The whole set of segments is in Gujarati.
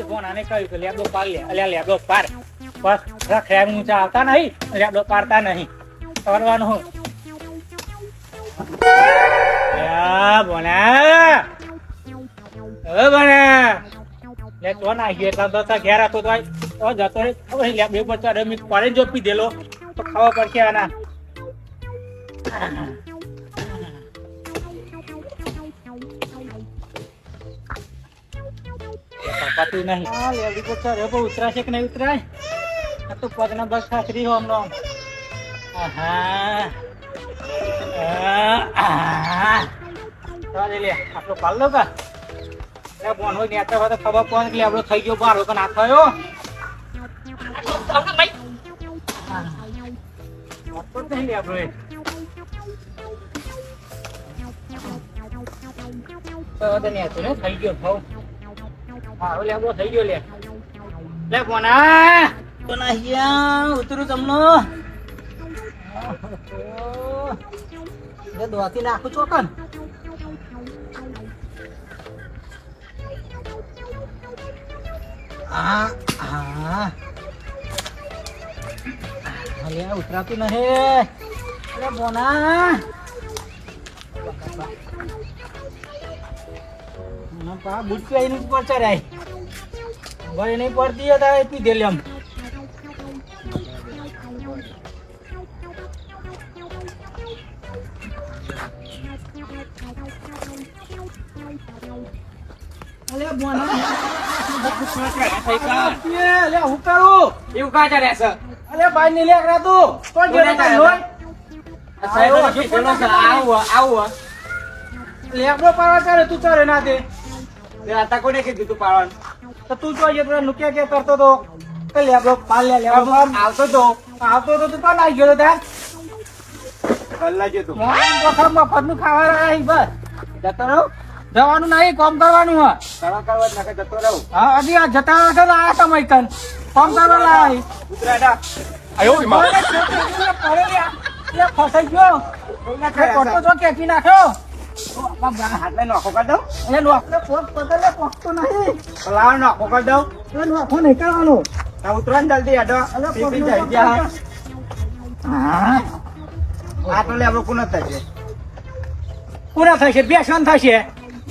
ફોન આને કહ્યું કે લેબડો પાર લે અલ્યા લેબડો પાર બસ રખેમ ઊંચા આવતા નહીં લેબડો પારતા નહીં કરવાનું હું બોના હવે બના લે તો ના ગયો એટલા દસ ઘેર હતો તો જતો રે લેબડો ઉપર ચડે મી પડે જો પી દેલો તો ખાવા પડશે આના પતી નહીં લેબડી પર ચડે બહુ ઉતરાશે કે નહીં ઉતરાય આ તો પગના બસ ખાસરી હો હમણાં લે આપણો પાલ લો કા બોન હોય નેતા હોય તો ખબર કોણ કે આપણો થઈ ગયો બાર કે ના થયો થઈ ગયો ભાવ હા લે થઈ ગયો લે બોના તો ના ઉતરું તમને દોતી નાખું ચોકન ઉતરાતું નહીં અરે બોના બુટ પી આવીને ઉપર ચડાય ભાઈ નહીં પડતી હતા પી દે એમ લેબડો પાડવા ચાલે તું ચાલે ના દે કોને કીધું તું પાડવાનું તો તું જોઈએ નુક્યા કે કરતો તો લેબડો પાડ લે લેબડો આવતો તો તું પણ આવી ગયો ત્યાં મફત નું ખાવા બસ જતો રહો જવાનું નહીં કોમ કરવાનું હા જતો રહું હા હજી આ જતા આયા સમય કન કોમ કરવા લાય ઉતરાડા ફસાઈ ગયો તો કેકી નાખ્યો હાથ નોખો કરી દઉં એ નોખો પકડતો નહીં લાવ નોખો કરી દઉં એ નોખો નહીં કરવાનો ઉતરવાનું જલ્દી હેડો આ તો લેબડો કોનો થશે કોના થશે બેસન થશે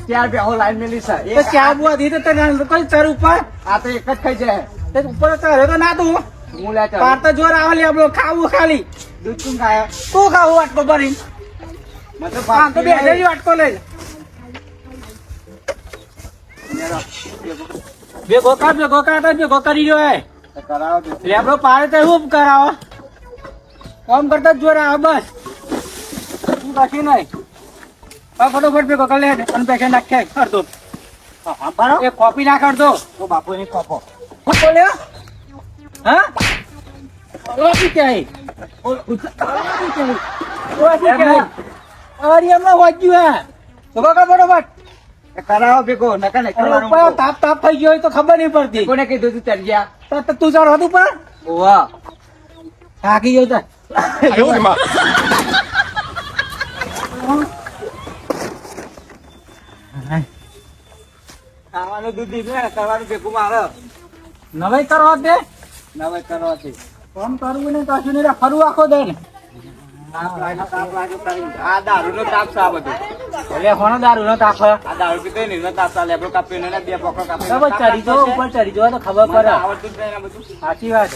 ચાર બેહો લાઈન મેલી છે ચાર બુઆ દીધે તને કઈ ચર ઉપર આ તો એક જ ખાઈ જાય ઉપર ચરે તો ના તું હું લે પાર તો જોર આવે લેબડો ખાવું ખાલી દૂધ તું ખાય તું ખાવું વાટકો ભરી મતલબ તો બે હજાર વાટકો લઈ ભેગો કરી રહ્યો હે કરાવો લેબડો પાડે તો એવું કરાવો કામ કરતા જ જોર આવે બસ તું કશી નહીં ફટોફટ ભેગો કરી લે અને પૈસા નાખ્યા કરતો એ કોપી ના કરતો તો બાપુ ની કોપો શું બોલ્યો હા કોપી ક્યાં એમનો વાંચ્યું હે તો ફટોફટ કરાવો ભેગો નકા તાપ થઈ ગયો હોય તો ખબર નહીં પડતી કોને કીધું તું ચડી ગયા તો તું ચાલ હતું પણ વાહ થાકી ગયો તા ખાવાનું દૂધ દીધું કરવાનું ભેગું મારે નવાઈ કરવા દે નવાઈ કરવા દે કોમ કરવું ને કશું નહીં ફરવું આખો દે ને આ દારૂ નો તાપ છે આ બધું એટલે કોનો દારૂ નો તાપ આ દારૂ પીતો ને તાપ ચાલે લેબડો કાપ્યો ને બે પોકો કાપ્યો ચડી જો ઉપર ચડી જો તો ખબર પડે આવડતું જ નહીં બધું સાચી વાત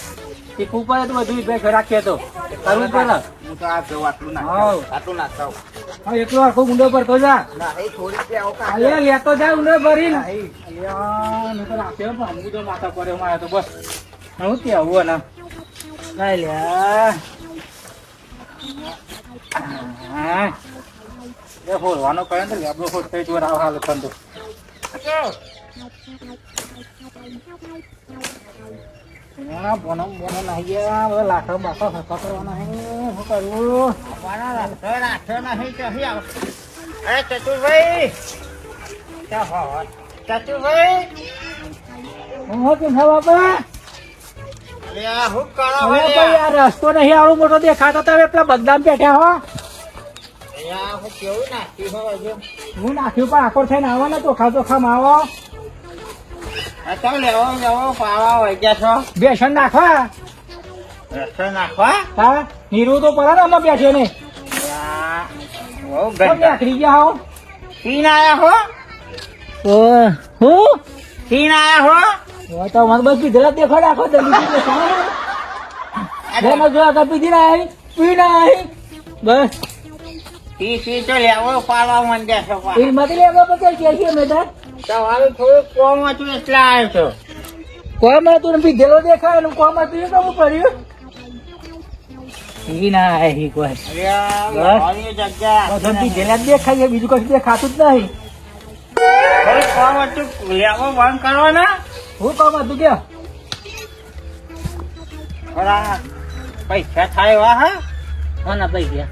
ટીકું ઉપર તો બધું બે રાખીએ તો કરવું પડે હું તો આ જો આટલું નાખતા હા એકલો આખો ગુંડો પર તો જા લેતો જા ઊંડો ભરી રાખ્યો હું તો માથા પડે મારે તો બસ હું ત્યાં આવું ને ના લે ફોડવાનો કરે ને લેબડો ફોડ થઈ જોર આવ હાલ ખંડો બોનો નહીં લાખો બાખો હસા કરવાના હે શું કરવું લાખો નહીં ક્યાંથી આવ અરે ચતુરભાઈ ચતુરભાઈ હું કેમ છે બાપા રસ્તો નહીં આવડો મોટો દેખાતો તમે પેલા બદનામ બેઠા હો હું નાખ્યું પણ આખો થઈને આવો ને ચોખા ચોખા માં આવો ચાલ લેવો પાવા હોય ગયા છો બેસન નાખવા રસ્તો નાખવા હા નીરું તો પડે ને આમાં બેઠો ને બહુ કેમ નાખી ગયા હો પીન આયા હો હું પીન આયા હો તો મને બસ પીધેલા દેખો રાખો જલ્દી જો પીધી ના પી ના બસ પી તો લેવો પાવા માંડ્યા છો એ માંથી લેવા પછી કે છે મેડમ તમારું થોડું કોમ હતું એટલે આવ્યો છો કોમ હતું પીધેલો દેખાય ને કોમ હતું એ કવું પડ્યું ઈ ના હી કોઈ જગ્યા પીધેલા જ દેખાય બીજું કશું દેખાતું જ નહીં કોમ હતું લેવો બંધ કરવાના હું કોમ હતું કે પૈસા થાય વા હા કોના પૈસા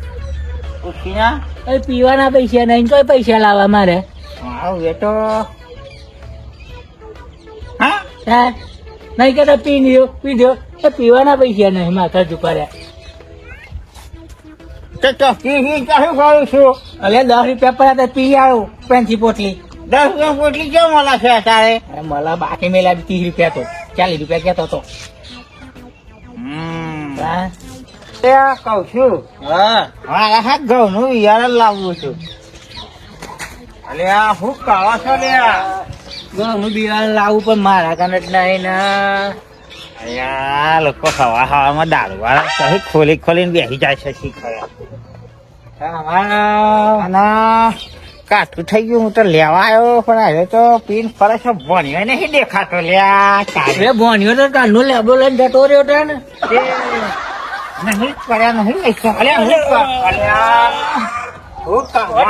ઉઠીના એ પીવાના પૈસા નહીં કોઈ પૈસા લાવવા મારે આવું એ તો હા હે નહીં કે પી દો એ પીવાના પૈસા નહીં માથા ચુકાર્યા તો પી ચાલુ કરું છું અલે 10 રૂપિયા પડ્યા પી આવું પેન્સી પોટલી 10 રૂપિયા પોટલી કેમ મળે છે અત્યારે मला બાકી મેલા 30 રૂપિયા તો 40 રૂપિયા કહેતો તો હા ત્યાં કઉ છું મારા હા ઘઉં નું યાર લાવવું છું અલે આ હું કાવા છો લે ઘઉંનું બિયારણ લાવું પણ મારા કાન જ નહીં ને અલ્યા લોકો હવા હવામાં દારૂ વાળા કહી ખોલીને બેસી જાય છે શીખવા અને કાઠું થઈ ગયું હું તો લેવા આવ્યો પણ હવે તો પીન ફરે છે ભણ્યો નહીં દેખાતો લ્યા ભણ્યો તો કાલનો લેબો લઈને જતો રહ્યો તો ને નહીં કર્યા નહીં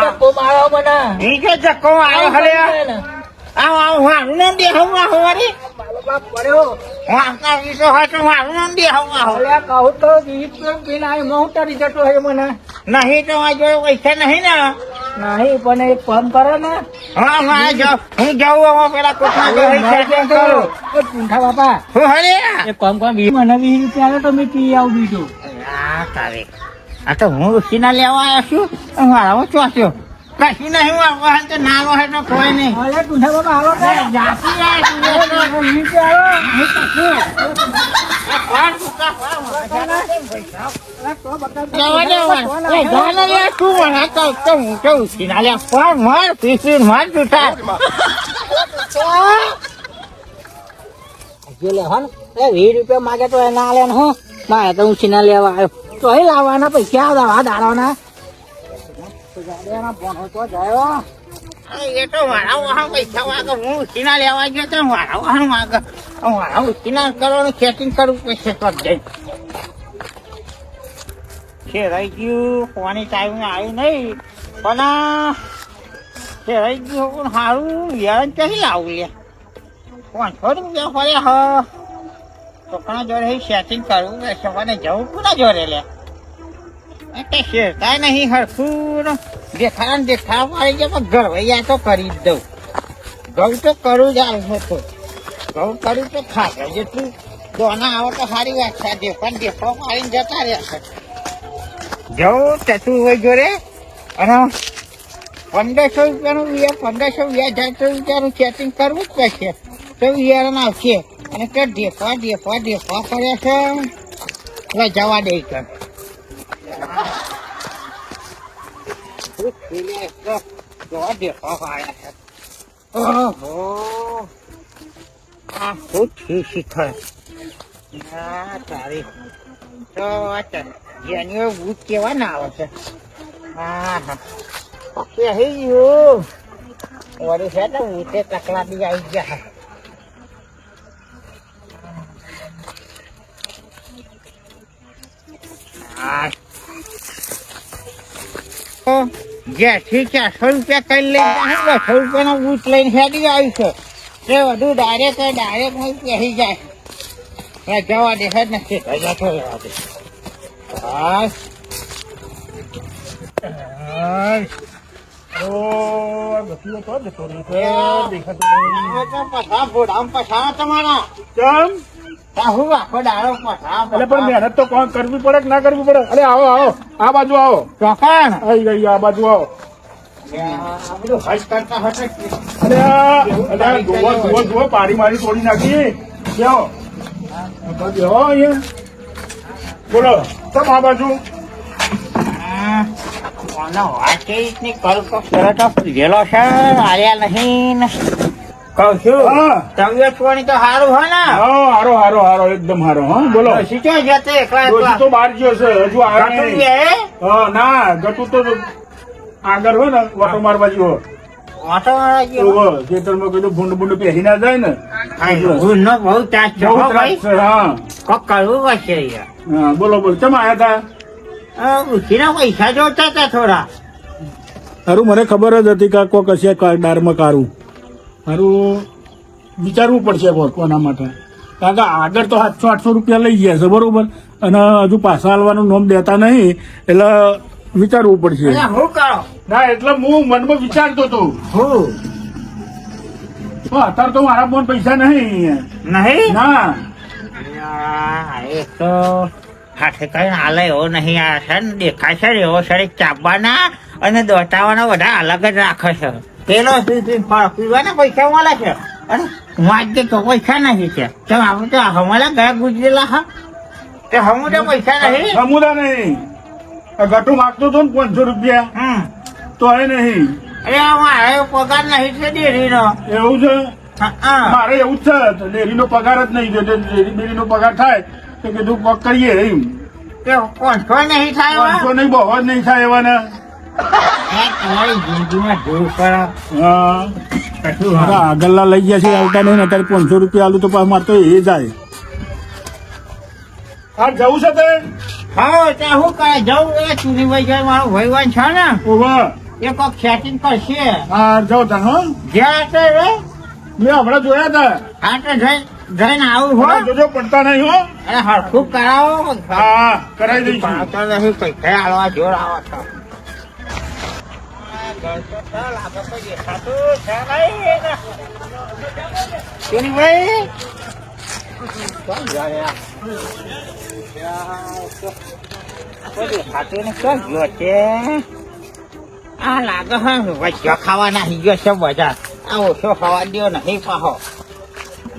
ધક્કો મારો મને જકો આવ્યો હલ્યા આવ મારું નામ દે હું વારી પડ્યો વાંકા વિશે હોય તો મારું નામ દે હું કહું તો પીને આવી હું તારી જતો હોય મને નહીં તો આ જોડે પૈસા નહીં ને નહીં પણ એક કામ કરે ને હા હું જાઉં હવે પેલા કોઠા પૂંઠા બાપા હું હલ્યા એક કામ કર મને 20 રૂપિયા આવે તો મેં પી આવું બીજું તારે આ તો હું સીના લેવા આવ્યો છું મારામાં ચોસ્યો કશું નહીં વાહન તો ના વાહન તો કોઈ નહીં અરે પૂંઠા બાપા આવો ₹20 માગે તો ના લે ને હું મારે તો હું છીના લેવા આવ્યો તો એ લાવવાના પૈસા આવવા દાડાના એ તો મારા વાહન પૈસા વાગે હું ઉછીના લેવા ગયો તો મારા વાહન વાગે મારા ઉછીના કરવાનું સેટિંગ કરવું પૈસા કરી દે શેરાઈ ગયું કોની ટાઈમ આવ્યું નહીં પણ શેરાઈ ગયું પણ સારું યાર ક્યાંથી લાવું લે 500 રૂપિયા ફર્યા છોકરા જોડે સેટિંગ કરવું સવારે જવું કોના જોડે લે શેરતા નહીં હરખું દેખાડા પાડી જાય પણ ગરવૈયા તો કરી જ દઉં ઘઉં તો કરું જ આવશે તો ઘઉં કરું તો ખાશે જેટલું દોના આવે તો સારી વાત છે દેખો પાડીને જતા રહેશે જવું ચતું હોય જોડે અને 1500 રૂપિયાનું 1500 રૂપિયાનું સેટિંગ કરવું જ પડશે તો વિયારણ આવશે અને કે દેખવા કર્યા છે એટલે જવા દે કર કેવા ના આવે છે વળી છે ને ઊંચે તકલા બી આવી ગયા જેથી 400 રૂપિયા કરી લઈ 200 રૂપિયાનો બૂટ લઈને હેડી આવી છે તે બધું ડાયરેક્ટ પહેરી જાય જવા દે જ નથી જતો રહેવા દે મહેનત તો કોણ કરવી પડે કે ના કરવી પડે? અરે આવો આ બાજુ આવો. ચોકણ આ બાજુ આવો. આ બધું હજ કરતા હશે જુઓ પાડી મારી તોડી નાખી કેવો બેહો અહીંયા બોલો તમ આ બાજુ કોનો વાત કઈ રીતની કલ તો શરત પીધેલો છે આર્યા નહીં ને કહું છું હા તબિયત પાણી તો સારું હોય ને હા હારો હારો હારો એકદમ હારો હા બોલો શીખો જતે એકલા ડોશી એકલા તો બહાર ગયો છે હજુ આવે ગટુ નહીં. બે હા ના ગટુ તો આગળ હોય ને ઓટો મારવા જેવો ઓટો વાળા ગયો ખેતરમાં કીધું ભૂંડ ભૂંડ પહેરી ના જાય ને ભૂલનો બહુ ત્રાસ છે બહુ હો ત્રાસ ભાઈ છે, હા કોક કરવું પડશે યાર હા બોલો બોલો ચમ આયા હતા ઉછીના પૈસા જોતા હતા થોડા સારું મને ખબર જ હતી કે કોક હશે દારમાં કારું મારું વિચારવું પડશે કોના માટે કારણ કે આગળ તો 700-800 રૂપિયા લઈ ગયા છે બરોબર અને હજુ પાછા હાલવાનું નોમ દેતા નહીં એટલે વિચારવું પડશે અલા, હું કરો ના એટલે હું મનમાં વિચારતો હતો હું તો અત્યારે તો મારા ફોન પૈસા નહીં નહીં ના યાર, એક તો હાથે કઈ હાલે એવો નહીં આ છે ને દેખાય છે ને એવો શરીર ચાપવાના અને દોટાવાના બધા અલગ જ રાખે છે પેલો પીવાના પૈસા મળે છે અને વાંચે તો પૈસા નહીં છે તો આપણે તો હમારા ગયા ગુજરેલા હા તે હમું તો પૈસા નહીં સમુદા નહીં આ ગટુ માગતો હતો ને 500 રૂપિયા હમ તો એ નહીં અરે મારે પગાર નહીં છે ડેરીનો એવું છે હા મારે એવું જ છે તો ડેરીનો પગાર જ નહીં જો ડેરીનો પગાર થાય તો કીધું પગ કરીએ એમ તે 500 નહીં થાય 500 નહીં બહુ જ નહીં થાય એવા ને તમારી જિંદગીમાં જોયું કરો હા કશું આગળના લઈ ગયા છે આવતા નહીં ને અત્યારે 500 રૂપિયા આલું તો પાછું મારે તો એ જાય હા જવું છે તે હા ત્યાં શું કરે જવું એ ચૂનીભાઈ જાય મારો ભઈવાન છે ને ઓવા એ કોક સેટિંગ કરશે હા જાઉં તા હો જ્યાં તે રે મેં હમણાં જોયા હતા હા તો જઈને આવું હો હમણાં જોજો પડતા નહીં હો અને હરખું કરાવો હા કરાવી દઈશું પાડતો નહીં પૈસા આલવા જોર આવો છો ચૂનીભાઈ આ લાગે હે વચ્ચે ખાવા નાખી ગયો છે બધા આ ઓછો ખાવા દો નહીં પાહો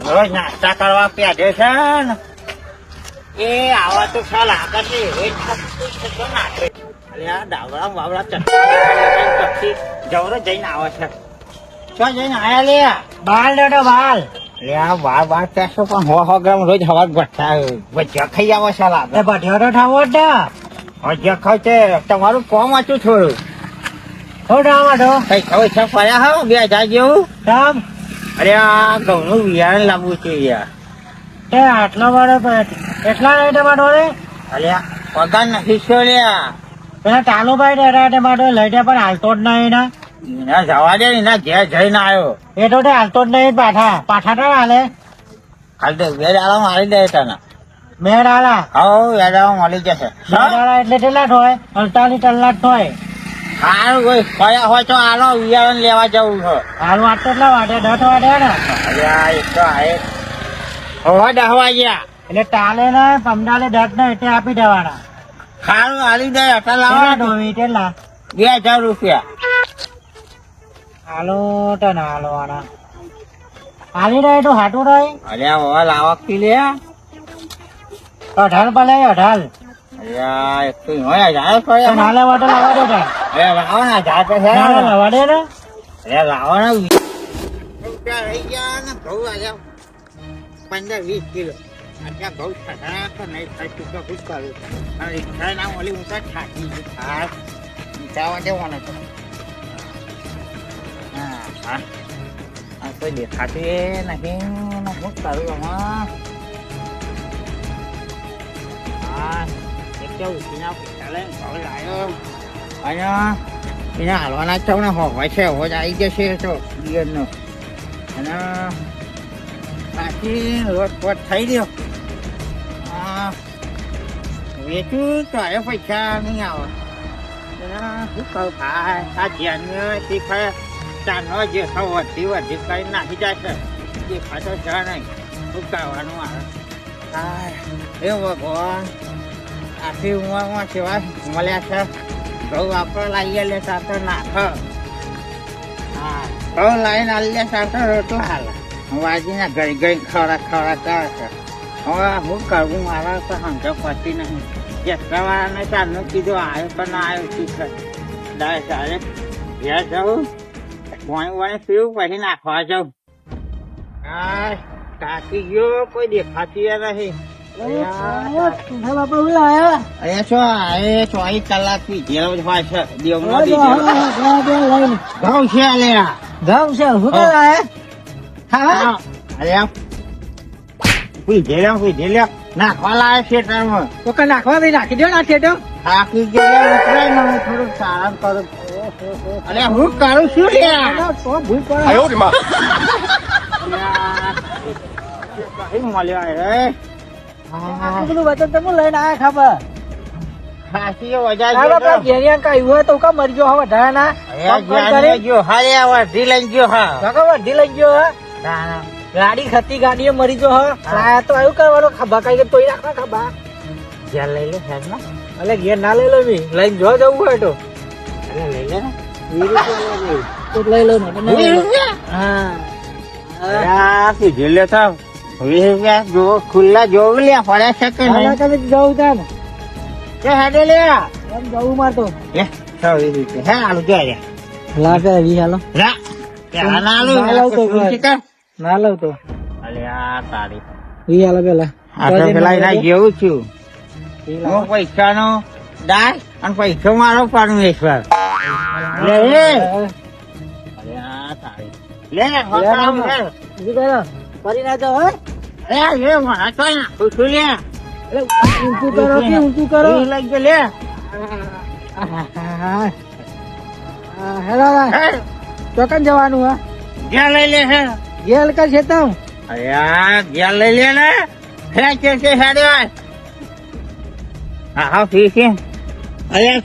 રોજ નાસ્તા કરવા પેઢે છે ને એ આવા તો ખ્યાલ લાગે છે એ નાખે અરે આ ડાવડા બાવડા ચટકી જવરો જઈને આવે છે શું જઈને આયા લે બાલ ડોડો બાલ લે આ બાર પેસો પણ 100 ગ્રામ રોજ હવા ભઠ્ઠા વચ્ચે ખાઈ આવે છે લાગે ભઠ્યો તો ઠાવો હજે ખાવ છે તમારું કોમ હતું થોડું કઈ ખબર છે પડ્યા હો 2000 જેવું અરે આ ઘઉંનું બિયારણ લાવવું છે યાર આટલો વાળો એટલા રેટે માટો રે અરે પગાર નથી છો લ્યા પેલા ટાલુભાઈ ડેરા ટમાટો લઈને પણ હાલતો જ નહીં ના એના જવા દે એના ઘેર જઈને આવ્યો એ તો હાલતો જ નહીં પાઠા તો હાલે ખાલી તો 2 દાડા મારી દે તને 2 દાડા હો 2 દાડા મળી જશે 2 દાડા એટલે કેટલા હોય 48 કલાક હોય સારું કોઈ કયા હોય તો આનો વિયારણ લેવા જવું છે હારું આટલો કેટલા વાટે 10 વાટે ને અરે એક તો આવે હવે 10 વાગ્યા એટલે ટાલે ને પમડાલે 10 ને એટલે આપી દેવાના સારું હાલી દે અટા લાવવા કેટલા 2000 રૂપિયા હાલો તો ના હાલો આના હાલી રહે તો હાટું રહે અરે હવે લાવક પી લે 18 ભલે 18 અરે એક તો હોય જાય કોઈ નાલે વાટો લાવવા દે અરે લાવો ને જાય તો છે લાવવા દે ને અરે લાવો ને રૂપિયા રહી ગયા ને ઘઉં આવ્યા 15-20 કિલો અત્યારે ઘઉં છટા તો નહીં થાય ચૂકા ખુશ કરું અને રિક્ષા ના ઓલી હું તો થાકી ગઈ ખાસ જવા દેવાનો તો હા આ કોઈ દેખાતું એ નહીં ને શું કરું આમાં હા એક તો ઉઠીના પૈસા લઈને ઘઉં લાવ્યો અને એના હાલવાના જ ને હોય છે હોજ આવી જશે તો બિયરનો અને બાકી રોજ થઈ ગયો હા વેચું તો હવે પૈસા નહીં આવે શું કહું ભાઈ આ ધ્યાન શીખાય ચાનો જે વધી કરી નાખી જાય છે દેખાતો છે નહીં શું કરવાનું આવે હા એ ભગવાન આખી ઉંમરમાં સેવા મળ્યા છે ઘઉં આપણે લાવીએ લેતા તો નાખ હવે લાઈન આલ્યા સાથે રોટલો હાલ વાજીના ગઈ ગઈ ખવડા કરે છે હવે હું કરવું મારા તો સમજો પતી નહીં જેટલાવાળાને ચાલનું કીધું આવ્યો પણ આવ્યો શીખર દાય સાહેબ ઘેર જવું પાણી પીવું પછી નાખવા જાઉં હા કાકી ગયો કોઈ દેખાતી નહીં અહીંયા શું આવે 24 કલાક થી જેલ જ હોય છે દેવનો ઘઉં છે અલ્યા ઘઉં છે શું કરે હા અલ્યા પૂઈ લે નાખવા લાવે ખેતરમાં તો કે નાખવા દઈ નાખી દો ના ખેતો થાકી ગયેલા ઉતરાય ને હું થોડુંક સારામ કરું અલ્યા હું કરું છું લ્યા તો ભૂલ પડે કઈ મળ્યો રે બધું વચન તમે લઈને આયા ખબર ખાસી વજા આપડે ઘેરિયા કાયું હોય તો કા મરી ગયો હવે ઢાના ગયો હાલ્યા વર્ધી લઈ ગયો હા વધી લઈ ગયો હા ગાડી ખતી ગાડીએ મરી ગયો હા લાયા તો આવ્યું કરવાનો ખભા કઈ તોય રાખવા ખભા ઘેર લઈ લે સાહેબ ના એટલે ઘેર ના લઈ લો મી લઈને જો જવું હોય તો લઈ લે ને લઈ લો હા જેલે થાવ 20 રૂપિયા જો ખુલ્લા જોવ લે પડે છે કે નહીં તમે જવું તા ને કે હેડે લે એમ જવું મારતો લે 20 રૂપિયા હે આલુ જોયા લાગે વી હાલો રા ત્યાં ના આલુ ના લઉં તો અલે આ તારી વી હાલો પેલા આ તો પેલા એના જેવું છું હું પૈસાનો દાય અને પૈસો મારો પરમેશ્વર લે અલે આ તારી લે હોતામ લે બીજું કરો ફરી ના જાઓ એ મારા તો ના ખુશું લે ઊંચું કરો કે ઊંચું કરો લઈ ગયો લે હેલો ચોકન જવાનું હા ઘેર લઈ લે હે ગેલ કર છે તું અરે આ ઘેર લઈ લે ને હે કે હેડે હા ફી છે અરે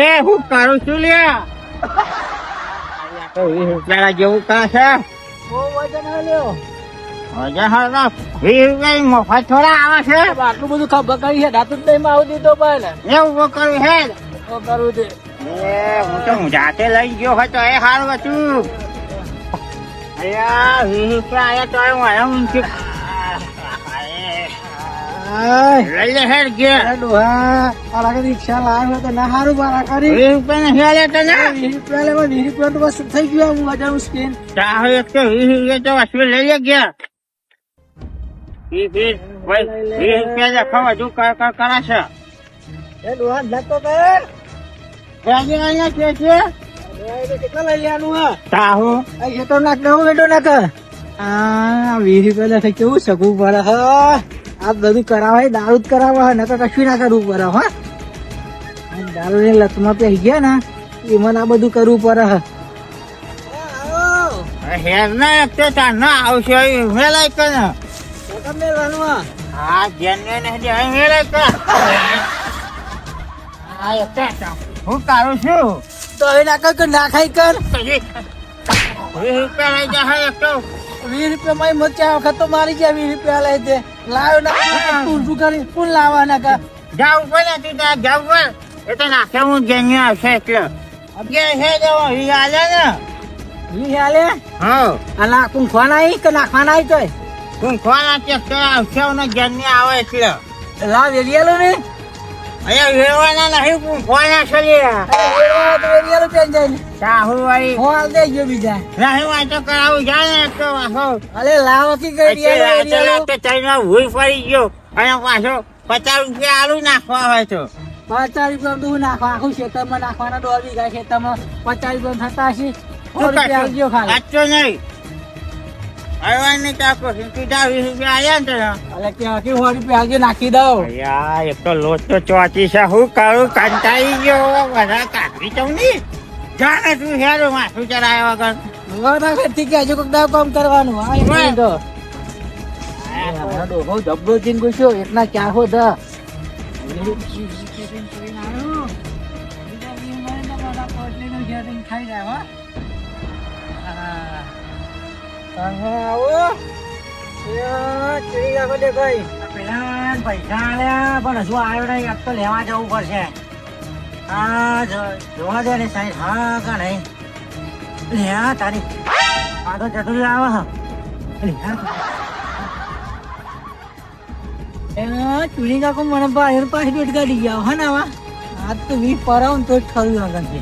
એ હું કરું છું લે તો 20 રૂપિયા જેવું કા છે બહુ વજન હાલ્યો હજા હા 20 રૂપિયા મફત થોડા આવે છે આટલું બધું ખબર કરી છે દાંત જ આવું દીધો પણ એવું કરવું હે કરવું છે હું તો જાતે લઈ ગયો હોય તો એ સારું હતું અરે 20 રૂપિયા આયા તો હું ઊંચી લઈ લે હેડ ગયા રિક્ષા લાવ્યો તો ના સારું મારા કરી 20 રૂપિયા ને હેડે તને 20 રૂપિયા લેવા 20 રૂપિયા તો બસ થઈ ગયો હું હજાર સ્કેન ચાહો એક તો 20 રૂપિયા તો વસૂલ લઈ લે ગયા 20 રૂપિયા લખો હજુ કરાશે એ ડોહા લખતો કર કેટલા કેટલા લઈ લેવાનું હા ચાહો આ ખેતર નાખ દઉં બેટો નાખ આ 20 રૂપિયા લખે કેવું શકવું પડે હા આ બધું કરાવે દારૂ જ કરાવે નકર કશું ના કરવું પડે હા દારૂ ની લતમાં પી ગયા ને એમાં આ બધું કરવું પડે હેર ના એક તો ના આવશે મેલાય કે ને મેળવાનું હા જેને મેલાય કે હું કરું છું તો હવે નાખ કર નાખાઈ કર 20 રૂપિયા લઈ જાય એક તો 20 રૂપિયા માં મચ્યા વખત તો મારી ગયા 20 રૂપિયા લઈ દે લાવ્યો ના તું શું કરી કોણ લાવવાના કા જાવ પડે તું ત્યાં જાવ પણ એ તો નાખે હું જેને આવશે એટલે અગિયાર છે જવો ઈ હાલે ને ઈ હાલે હા અને કુંખવાના આવી કે નાખવાના આવી તોય કુંખવાના ચેક આવશે ને જેને આવે એટલે લાવ વેલિયાલો ને અહીંયા વેરવાના નહીં કુંખવાના છે લ્યા તો વેલિયાલો પેન જાય ને સાહુ વાળી હોલ દે ગયો બીજા નહીં વાંચો કરાવું જાય ને તો વાસો અરે લાવો કી ગઈ તો ચાઈના ભૂલ પડી ગયો અને પાછો 50 રૂપિયા આલુ નાખવા હોય તો 50 રૂપિયા તું નાખવા આખું ખેતરમાં નાખવાના 2 વીઘા ખેતરમાં 50 રૂપિયા થતા હશે 100 રૂપિયા આવજો ખાલી સાચો નહીં આવવાની ચાકો સીધા 20 રૂપિયા આવ્યા ને અરે ક્યાંથી 100 રૂપિયા આવજો નાખી દઉં યાર એક તો લોટ તો ચોથી છે હું કરું કંટાઈ ગયો બધા કાઢી જવું નહીં જાણે તું હેરો માથું ચડાયો વગર ઠીક છે હજુ કોઈક દાવ કામ કરવાનું હા તો બહુ જબરો ચીન ગુસ્યો એટલા ક્યાં હો ધ પૈસા આલ્યા પણ હજુ આવ્યો નહીં તો લેવા જવું પડશે હા જોવા દે ને સાહેબ હા કા નહીં લે તારી આ તો ચટુરી આવે હા ચૂડી કાકો મને બહાર પાસે બેટ કાઢી ગયા હા ને આવા આજ તો 20 પરાવ તો જ ખરું આગળ છે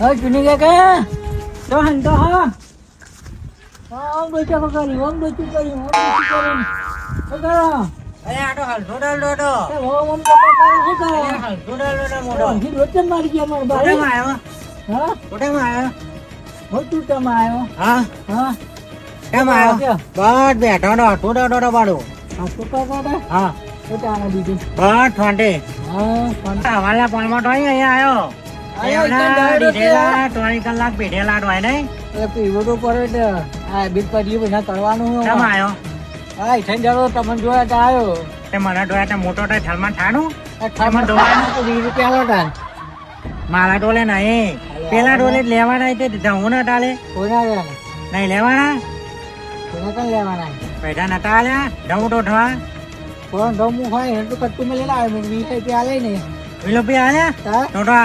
હા ચૂડી કાકા તો હંતો હા ઓમ બેટા કરી ઓમ બેટી કરી ઓમ બેટી કરી કરો અરે આટો હાલ ડોડો ડોડો ઓમ તો કરો કરો હાલ ડોડો ડોડો મોડો હી રોટે મારી ગયા માર બારે માં આવ્યો હા રોટે માં આવ્યો હો તું કેમ આવ્યો હા હા કેમ આવ્યો બસ બેઠો ડોડો ડોડો બાડો આ તો કાકા હા તો તારા દીદી બસ ઠંડે હા ઠંડા વાલા પાલમાં તો અહીંયા આયો 20 કલાક બેઠેલા હોય નહીં પીવો તો પડે એટલે આ બીજ પડી બધા કરવાનું કેમ આવ્યો હા ઈઠન જાડો તમને જોયા તો આવ્યો તે મને જોયા તે મોટો તો થલમાં ઠાણું થલમાં ડોલાનું તો 20 રૂપિયા લોટાન મારા ડોલે નહીં પેલા ડોલે લેવાના તે હું ના ટાલે કોના નહીં લેવાના કોના કઈ લેવાના પૈસા નતા આલ્યા ઢઉં તો ઠવા કોણ ઢઉં હોય એ તો કટ્ટુ મેં લેલા 20 રૂપિયા આલે ને 20 રૂપિયા આલ્યા તો તો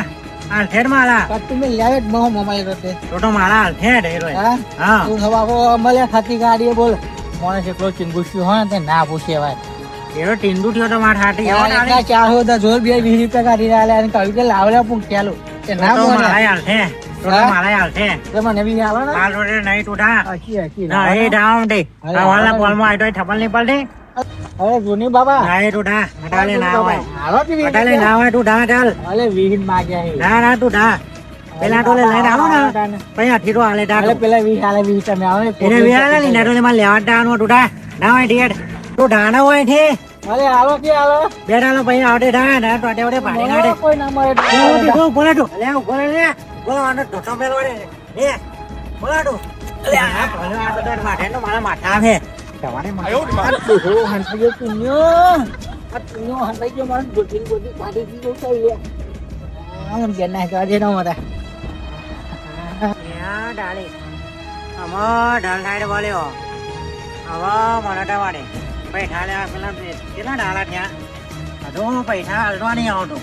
આલથેડ મારા કટ્ટુ મેં લાવે જ મોહ મોબાઈલ રોતે તો મારા આલથેડ એ રોય હા તું હવા મળે ખાતી ગાડી બોલ મોણે એકલો ચિંગુસ્યું હોય તે ના પૂછે ભાઈ એનો ટીંડુ થયો તો માર હાટી આવા ચાર હો તો જોર 20 રૂપિયા કાઢી આલ્યા અને કહ્યું કે લાવલે પૂક ચાલો તે ના બોલે મારા આલથે તો મારા આલથે તો મને બી આવા ને માર રોડે નહીં ટૂટા અકી ના એ ડાઉન દે આ વાલા પોલમાં આઈ તો થપલ ની પડે અરે ગુની બાબા ના એ ટૂટા હટાલે ના હોય હાલો ટીવી હટાલે ના હોય ટૂટા ચાલ અલે વીહીન માગ્યા હે ના ના ટૂટા પેલા ટોલે લઈને આવો ને પછી અઠીરો આલે ડાડો પેલા 20 આલે 20 તમે આવો એને 20 આલે ને ટોલે માં લેવા ડાનો ટૂટા ના હોય ઢેડ તો ડાનો હોય છે અરે આલો કે આલો બેડાનો પછી આવડે ઢા ના ટોટે ઓડે પાણી કાઢે કોઈ ના મરે તો બોલા તો લે બોલે લે બોલો આનો ટોટો મેલ વડે એ બોલા તો લે આ બોલો આ તો માથે નો મારા માથા આવે તમારે માથા તો હંસયો તુન્યો આ તુન્યો હંસયો મારા ગોતી કાઢી દીધો કઈ લે આમ કે ના કાઢે નો મારા યા ડાળી અમો ઢાલ સાઈડ બોલ્યો આવા મરાઠા વાડે પૈસા લેવા પેલા કેટલા ડાલા થયા હજુ પૈસા હાલવા નહીં આવતો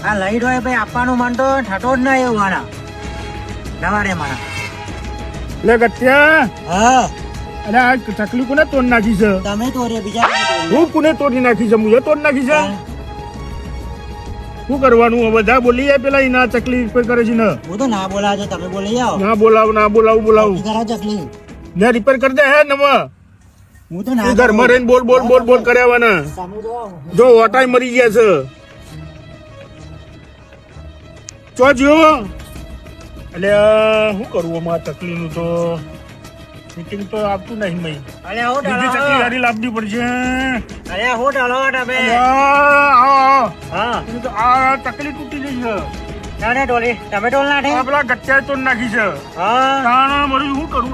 આ લઈ રહ્યો ભાઈ આપવાનું મન તો થતો જ ના એવું મારા નવાડે મારા એટલે ગત્યા હા અને આ ચકલી કોને તોડ નાખી છે તમે તોડે બીજા હું કોને તોડી નાખી છે હું તોડ નાખી છે શું કરવાનું બધા બોલી જાય પેલા ના ચકલી પર કરે છે ને હું તો ના બોલાવજો તમે બોલી જાઓ ના બોલાવું કરા ચકલી ને રિપેર કરી દે હે નવા હું તો ના ઘરમાં રહીને બોલ કર્યાવાના જો ઓટાઈ મરી ગયા છે ચો જો એટલે શું કરવું અમાર ચકલી નું તો મીટિંગ તો આપતું નહીં મય અરે હો બીજી ચકલી ગાડી લાવવી પડશે અરે હો ડાલો તમે હા તો આ ચકલી તૂટી ગઈ છે ના ના ડોલી તમે ડોલ નાખે આ પેલા ગચ્ચા તો નાખી છે હા તાણા મરી શું કરું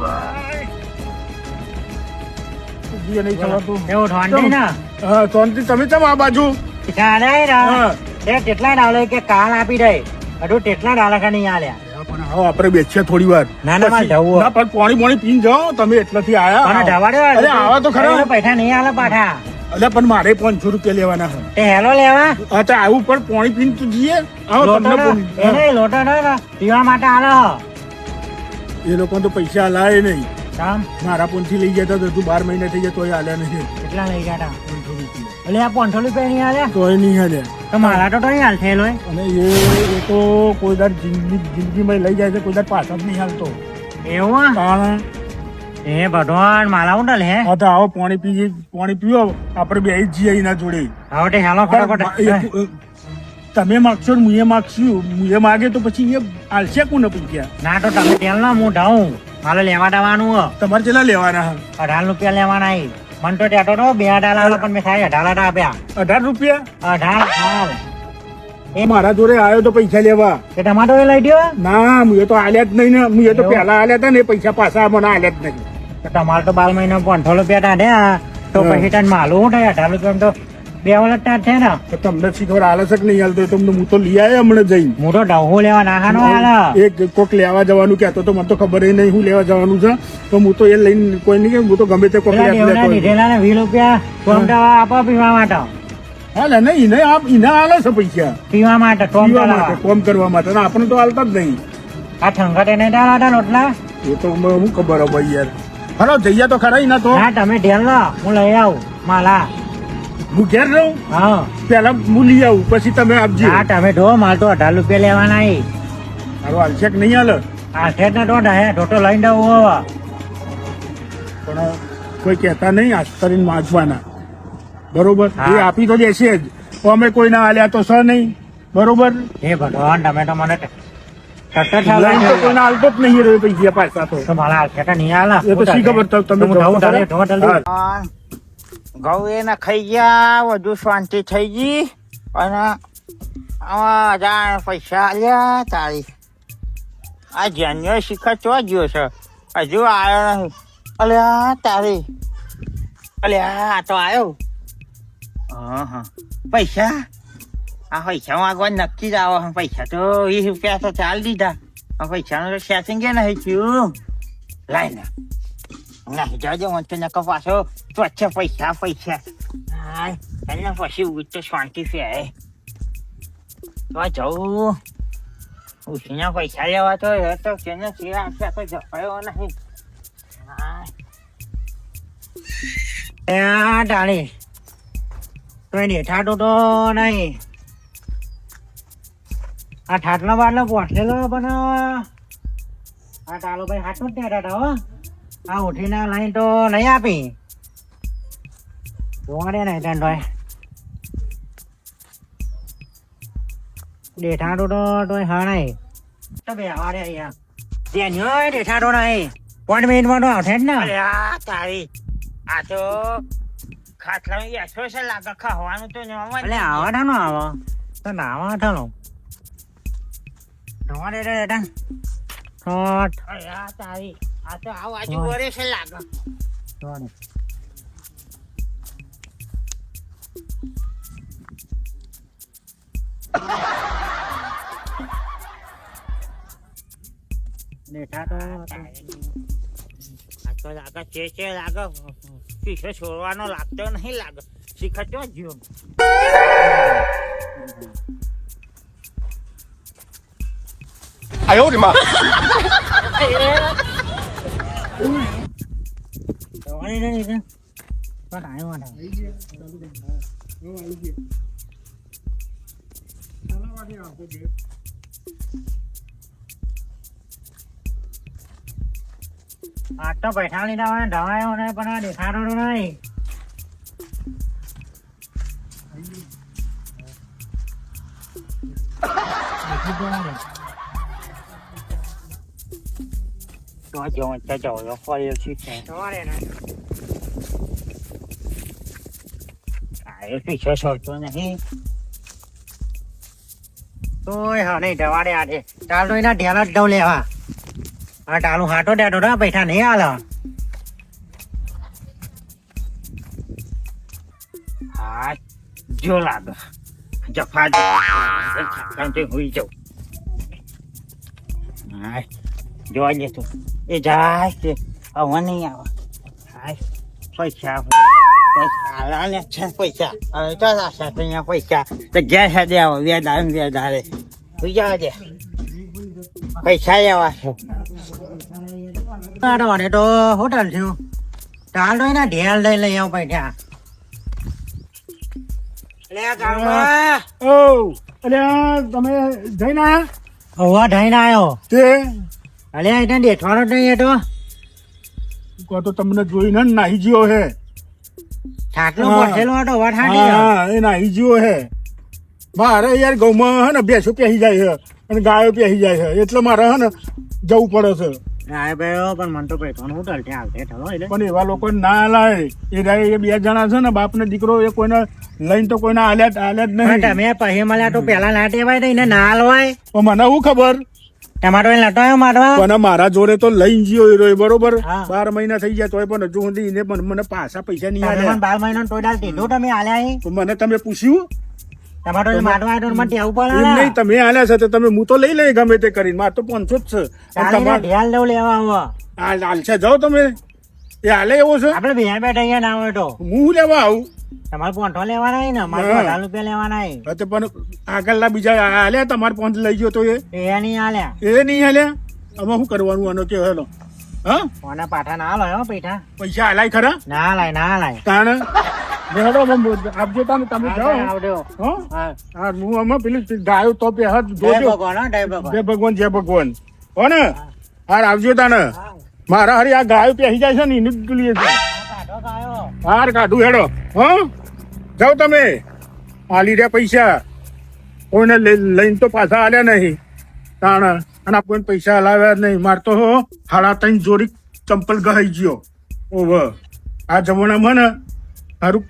નહીં થવાતું એવું ઠંડી ના હા શાંતિ તમે કેમ આ બાજુ કેટલા ડાલો કે કાલ આપી દે હજુ કેટલા ડાલા કા નહીં આલ્યા પણ આવો આપણે બેસીએ થોડી વાર ના ના મારે જવું ના પણ પાણી પીને જાઓ તમે એટલાથી આયા અરે આવા તો ખરા પૈસા નહીં આલે પાઠા અલ્યા પણ મારે 500 રૂપિયા લેવાના છે તે હેલો લેવા હા તો આવું પણ પાણી પીને તું જઈએ આવો તમને લોટો પીવા માટે આલો એ લોકો તો પૈસા લાય નહીં કામ મારા પોનથી લઈ ગયા તો તું 12 મહિના થઈ ગયા તોય આલ્યા નહીં કેટલા લઈ ગયા એટલે આ 500 રૂપિયા નહીં આલ્યા તોય નહીં આલ્યા તો મારા તો નહીં હાલ થયેલો અને એ તો કોઈ દર જિંદગીમાં લઈ જાય છે કોઈ દર પાછા જ નહીં હાલતો એવું કારણ એ ભગવાન માલા ઉંડલ હે હા તો આવો પાણી પીવો આપણે બે જ જઈએ એના જોડે હવે તે હેલો ફટાફટ તમે માગશો ને મુએ માગશું મુએ માગે તો પછી એ આલશે કોને પૈસા ના તો તમે તેલ ના હું ઢાઉં મારે લેવા દેવાનું તમારે કેટલા લેવાના 18 રૂપિયા લેવાના મન તો ત્યાં તો 2 ડાલા પણ મેં થાય 18 આપ્યા 18 રૂપિયા 18 એ મારા જોડે આવ્યો તો પૈસા લેવા કે ટમાટો એ લઈ દો ના મુએ તો આલ્યા જ નહીં ને મુએ તો પહેલા આલ્યા હતા ને પૈસા પાછા મને આલ્યા જ નહીં તમારે તો 12 મહિના 500 રૂપિયા ટાઢ્યા તો પછી તને માલું થાય 18 રૂપિયા તો 2 વખત ટાઢ છે ને તો તમને શીખવા આલસ જ નહીં હાલતો તમને હું તો લઈ આવ્યા હમણાં જઈ હું તો ઢવું લેવા નાખાનો હાલ એક કોક લેવા જવાનું કહેતો તો મને તો ખબર નહીં હું લેવા જવાનું છે તો હું તો એ લઈને કોઈ નહીં હું તો ગમે તે કોક દીધેલા ને 20 રૂપિયા આપો પીવા માટે હા ને નહીં એને આલે છે પૈસા પીવા માટે ટોમ પીવા માટે ચલાવવા. કોમ કરવા માટે અને આપણે તો હાલતા જ નહીં આ ઠંગટે નહીં ડાળા લોટલા એ તો શું ખબર હવે યાર હલો જઈએ તો ખરા ના તો હા તમે ઢેલ લો હું લઈ આવું માલા હું ઘેર રહું હા પેલા હું લઈ આવું પછી તમે આપજો હા તમે ઢો માલ તો 18 રૂપિયા લેવાના ઈ મારો હાલશે કે નહીં હાલે આ ઠેઠ ના દોઢ હે ઢોટો લઈને દઉં હવે પણ કોઈ કહેતા નહીં આજ કરીને વાંચવાના બરોબર હા. એ આપી તો દેશે જ તો અમે કોઈ ના હાલ્યા તો સ નહીં બરોબર હે ભગવાન તમે તો મને લઈને તો કોઈને હાલતો જ નહીં રહ્યો પૈસા પાછા તો મારા ઠેઠ નહીં આલા એ તો શી ખબર તમે હા. ઘઉં એને ખાઈ ગયા વધુ શાંતિ થઈ ગઈ અને આમાં 1000 પૈસા આલ્યા તારી આ જાન્યુઆરી શિખર ચો ગયો છે હજુ આવ્યો નહીં અલ્યા તારી અલ્યા આ તો આવ્યો હા પૈસા આ પૈસા માંગવા નક્કી જ આવો પૈસા તો 20 રૂપિયા તો ચાલ દીધા આ પૈસાનું તો સેટિંગ કે નહીં થયું લાઈને નહીં જાજો મને તો નકો પાછો સ્વચ્છ પૈસા હાય એને પછી ઉઠ તો શાંતિ ફેરે તો જવું ઉછીના પૈસા લેવા તો એ તો કેને ચીરા આપ્યા તો જપાયો નહીં આ ડાળી તો એની ઠાટો તો નહીં આ ઠાટલો બાટલો પોઠેલો પણ આ ટાલો ભાઈ હાથ જ ટાટા હો આ ઉઠીને લાઈન તો નહીં આપી જોવા દે નહીં ત્યાં ભાઈ દેઠાડો તો હા નહીં તો બે હારે અહીંયા ત્યાં હોય દેઠાડો નહીં 5 મિનિટમાં તો આવશે જ ને અલ્યા તારી આ તો ખાટલામાં બેઠો છે લાગે ખાવાનું તો નવા એટલે આવા ઠાનો આવો તો નાવા ઠાનો જોવા દે દેઠા શોટ અલ્યા તારી આ તો આ બાજુ વરે છે લાગે જોવા દે દેઠા તો આ તો લાગે છે લાગે પીછો છોડવાનો લાગતો નહીં લાગે શિખર ચો ગયો જોવા દે દેઠા પણ આવ્યો ના આ તો પૈસા લીધા હોય ઢવાયો ને પણ આ દેખાડો નહીં તો જો જો ફોલ્યો છે આ પીછો છોડતો નહીં તોય હા નહીં ઢવાડે આડે ચાલ તો એના ઢેલા જ ડવ લેવા આ ટાલું હાટો ડેટો ના પૈસા નહીં હાલ હા જો લાગે જફા ખાતે હોઈ જાઉં હા જોવા દે તું એ જાય છે હવે નહીં આવે હા પૈસા પૈસા ને છે પૈસા હવે તો રાખશે અહીંયા પૈસા તો ગયા છે દેવો વેદારે હોઈ જવા દે પૈસા લેવા છે ઢવાડે તો હોટલ થયું ચાલ તો એના ઢેલ લઈ આવ પૈસા લે ગામમાં ઓ અલ્યા તમે જઈને આયા હવા ઢાઈને આવ્યો તે અલે એને દેઠવાનો જ નહીં તો કહો તો તમને જોઈને જ નાહી ગયો હે ઠાટલો હા. પઠેલો હતો વઠાડી હા એ નાહી ગયો હે મારે યાર ઘઉંમાં હે ને ભેંસો પહેરી જાય છે અને ગાયો પહેરી જાય છે એટલે મારે હે ને જવું પડે છે ના ભાઈ પણ મને તો પૈસાનું હોટલ ત્યાં આવશે ઠલો એટલે પણ એવા લોકો ના લાય એ રાય એ 2 જણા છે ને બાપ ને દીકરો એ કોઈને લઈને તો કોઈને આલ્યા જ પણ નહીં તમે પછી મળ્યા તો પેલા ના ટેવાય તો એને ના હલવાય પણ મને શું ખબર તમારો એ લટો મારવા પણ મારા જોડે તો લઈને ગયો એ રહ્યો બરોબર હા. 12 મહિના થઈ ગયા તોય પણ હજુ સુધી એને પણ મને પાછા પૈસા નહીં તમે આલ્યા મને 12 મહિનાનો ટોયડાલ દીધો તમે આલ્યા અહીં તો મને તમે પૂછ્યું તમારો એ મારવા આવ્યો તો મને ટેવું એમ પડે નહીં તમે આલ્યા છે તો તમે હું તો લઈ લઈ ગમે તે કરીને મારે તો 500 જ છે અને ચાલીને તમારે ઢેલ લેવું લેવા આવો હાલ છે જાઓ તમે એ હાલે એવો છે આપણે બે બેઠા અહીંયા ના હોય તો હું લેવા આવું તમારે પોંઠો લેવાના હોય ને અમારે હા. 10 રૂપિયા લેવાના હોય. હા, તો પણ આગળના બીજા હાલ્યા તમારે પાંચ લઈ ગયો તો એ નહીં આલ્યા નહીં હાલ્યા હવે શું કરવાનું આનો કે હેલો હા કોના પાઠા ના હાલો હો પૈઠા પૈસા હાલાય ખરા ના લાય તાણે હેડો આપજો તમે જાઓ આવડો હો હા હા હું આમાં પેલું ગાયો તો પે હાથ જય જોજો ભગવાન હો, જય ભગવાન. જય ભગવાન જય ભગવાન હો ને હાર આવજો તાને મારા હારી આ ગાયો પેહી જાય છે ને એની જ પેલી છે પાઠો ગાયો. હાર કાઢું હેડો હો જાઓ તમે હાલી રહ્યા પૈસા કોઈને લઈને તો પાછા આલ્યા નહીં તાણ અને આપણને પૈસા હલાવ્યા જ નહીં માર તો 3.5 જોડી ચંપલ ગહાઈ ગયો ઓવ આ જમાનામાં ને સારું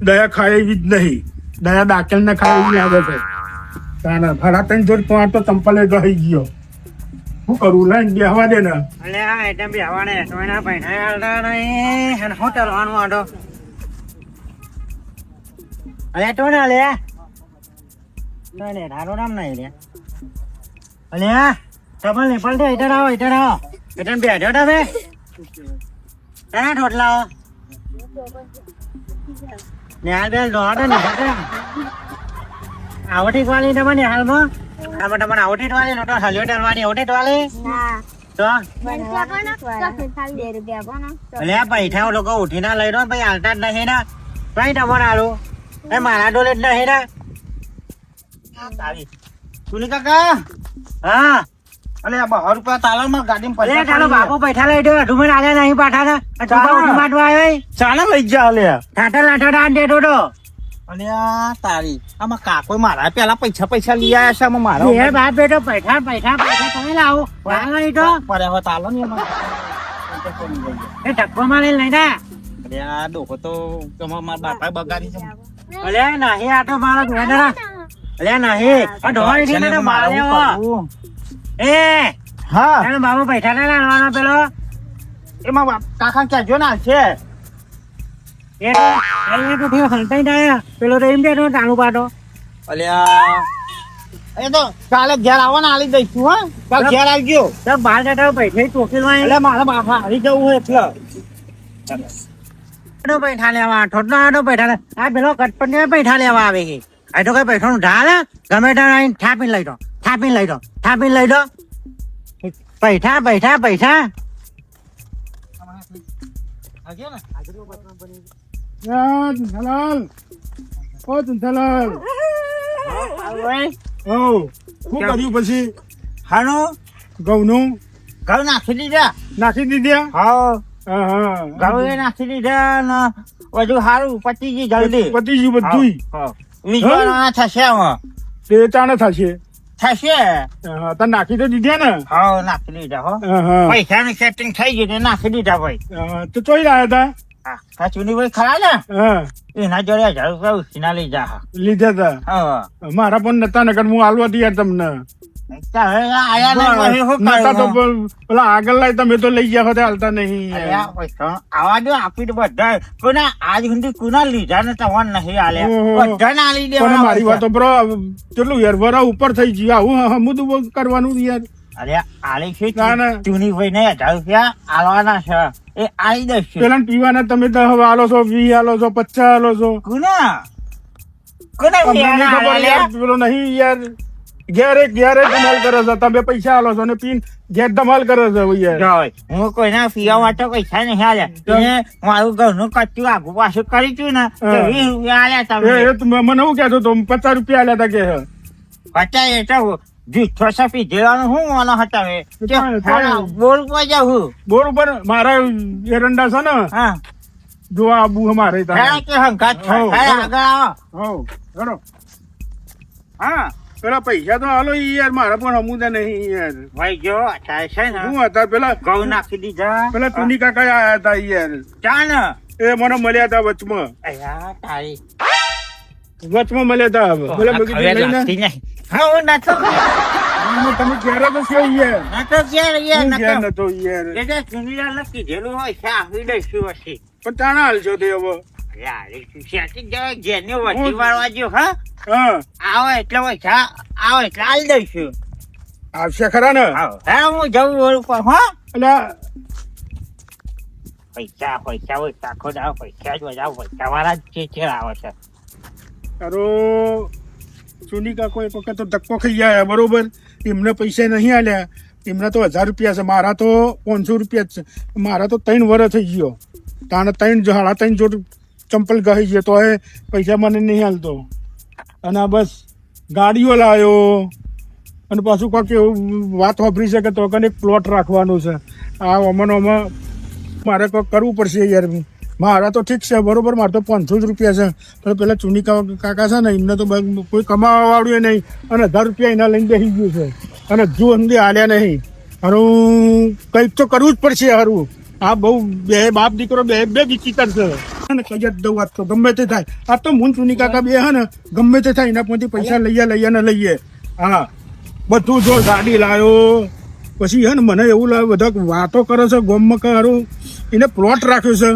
દયા ખાય એવી જ નહીં દયા દાખલ ને ખાય એવી લાગે છે તાણ 3.5 જોડી તો આ તો ચંપલે ગહાઈ ગયો શું કરું લઈને બેહવા દે ને અલે આ આઈટમ બી આવવાને સોયના પૈઠા આલતા નહીં અને શું ચાલવાનું આડો અલે તો ને અલે ને ધારો નામ નહીં લે અલે ડબલ ને પલટે ઇધર આવો ઇધર બેઠો તમે એના ઠોટલા ને હાલ બેલ દોડો ને આવટી વાળી તમને હાલમાં આમાં તમને આવટી વાળી નતો હલ્યો ટલવાની આવટી વાળી તો અલે પૈઠા લોકો ઉઠીને લઈ દો ભાઈ હાલતા જ નહીં ને કઈ તમારે હાલો એ મારા ડોલે જ નહીં ને સુની કાકા હા અલે આ 12 રૂપિયા તાલામાં ગાડીમાં અલે ચાલો બાપુ પૈઠા લઈ દો અઢુમન આલ્યા નહીં પાઠા ને ઉઠી માટવા આવ્યો ચાલે લઈ જા લે ઠાઠા લાઠા દેતો તો અલે આ તારી આમાં કાકો મારા પેલા પૈસા લઈ આયા છે આમાં મારો એ બાપ બેટો પૈઠા તમે લાવો વાળ નહીં તો પડે હવે તાલો ને એમાં એ ધક્કો મારે લઈ ના અરે આ ડોકો તો મારા બાપા બગાડી છે અલે નહીં આ તો મારો ભેડરા અલે નહીં આ ઢોળી થી તો મારે એ હા એનો બાબુ પૈઠા ના લાવવાનો પેલો એમાં કાકા ક્યાં જો ના છે એ તો અહીંયા તો થયો હલતાઈ જાય પેલો તો એમ બેઠો ટાણું પાડો અલ્યા એ તો કાલે ઘેર આવવાના આલી દઈશું હા કાલ ઘેર આવજો તો બહાર જતા પૈઠા ચોકીલમાં એટલે મારા બાપા આવી જવું હોય એટલે આનો પૈઠા લેવા ઠોટનો આનો પૈઠા લે આ પેલો કટપટ ને પૈઠા લેવા આવે છે આ તો કઈ પૈઠાનું ઢાલ ગમે ત્યાં આવીને થાપીને લઈ દો પૈઠા ચુંથાલાલ ઓ ચુંથાલાલ ઓ શું કર્યું પછી હાનો ઘઉંનું ઘઉં નાખી દીધા નાખી દીધા હા હા ઘઉં એ નાખી દીધા ને બધું સારું પતી ગયું જલ્દી પતી ગયું બધું વિજવાના થશે આમાં તે ચાણે થશે થશે તને નાખી તો દીધા ને હા નાખી દીધા હો હા પૈસાનું સેટિંગ થઈ ગયું તે નાખી દીધા ભાઈ તો ચોઈ રહ્યા હતા હા ચુની ભાઈ ખરા ને હા એના જોડે 1000 રૂપિયા ઉછીના લઈ જા લીધા હતા હા મારા પણ નતા નકર હું આલવા તૈયાર તમને આયા ને શું નતા તો કરવું? પેલા આગળ લાય તમે તો લઈ ગયા હતા હાલતા નહીં અરે આ પૈસા આવા દો આપી દો બધા કોના આજ સુધી કોના લીધા ને તમારે નહીં આલ્યા ઓહો. બધાને આલી પણ દેવાના મારી પૈસા. વાતો બરો કેટલું યાર વરા ઉપર થઈ ગયું આવું હમું કરવાનું યાર અરે આલી છે ના, ના. ચુની ભાઈ ને 1000 રૂપિયા આલવાના છે એ આલી દેશે પેલા પીવાના તમે તો હવે આલો છો 20 આલો છો 50 આલો છો કોના કોના અમને નહીં વિયાના ખબર આલ્યા? યાર પેલો નહીં યાર ઘેરે ધમાલ કરે છે તમે પૈસા આલો છો ને પીન ઘેર ધમાલ કરે છે યાર જોય, હું કોઈના પીવા માટે પૈસા નહીં આલ્યા એને મારું ઘરનું કચ્ચું આગું પાછું કરી હતું ને તો હા. 20 રૂપિયા આલ્યા તમે એ મને શું કહેતો તો 50 રૂપિયા આલ્યા હતા કે પચાસ એ તો જૂઠો સફી દેવાનું હું માનો હતા હવે તો- બોલ પર જાઉં બોર ઉપર મારા એરંડા છે ને હા જોવા આબુ અમારે હેડા કે હંકાત છે. હઉ, હેડા હેડો. આગળ આવો ચલો હા પેલા પૈસા તો હાલો યાર મારા પણ અમુદા નહીં યાર ભાઈ જો અત્યારે છે ને શું હતા પેલા ઘઉં નાખી દીધા પેલા ટુની કાકા આયા હતા યાર ચા ને એ મને મળ્યા હતા વચમાં અયા તારી મળ્યા હતા પેલા મેં કીધું લઈને લાગતી નહીં હા હું નતો તમે ક્યારે તો છો યાર નતો ક્યારે યાર હું ઘેર નતો નતો યાર એટલે સુનીલાલ ને કીધેલું હોય છે આપી દઈશું હશે પણ તાણા હાલ છો તે હવે યાર સેટિંગ જવા જેને વટી વાળવા જો હા હા આવો એટલે પૈસા આવો એટલે આલી દઈશું આવશે ખરા ને આવો હે હું જવું રોડ ઉપર હા એટલે પૈસા પૈસા હોય આખો દાવ પૈસા જ બધા પૈસા વાળા જ છે આવે છે. તારો સોની કાકો એક વખત તો ધક્કો ખાઈ ગયા બરોબર. એમને પૈસા નહીં આલ્યા. એમના તો 1000 રૂપિયા છે, મારા તો 500 રૂપિયા જ છે. મારા તો 3 વર્ષ થઈ ગયો. તાણે 3 જોડ ચંપલ ગઈ ગયો તો એ પૈસા મને નહીં હાલતો. અને આ બસ ગાડીઓ લાવ્યો અને પાછું કોઈક એવું વાત વાપરી શકે તો કને એક પ્લોટ રાખવાનું છે. આ ઓમાં મારે કોઈક કરવું પડશે યાર. મારા તો ઠીક છે બરોબર, મારે તો 500 જ રૂપિયા છે. પણ પેલા ચૂની કાકા છે ને એમને તો કોઈ કમાવા વાળું નહીં, અને 1000 રૂપિયા એના લઈને બેસી ગયું છે અને હજુ અંદે હાલ્યા નહીં. હારું કંઈક તો કરવું જ પડશે. હારું આ બહુ બે બાપ દીકરો બે વિચિત્ર છે. કઈ જ દઉં વાત તો ગમે તે થાય. આ તો હું ચૂની કાકા બે હે ને ગમે તે થાય એના પછી પૈસા લઈએ. હા બધું જો ગાડી લાવ્યો પછી હે ને મને એવું લાગે બધા વાતો કરે છે ગોમમાં કે હારું એને પ્લોટ રાખ્યો છે.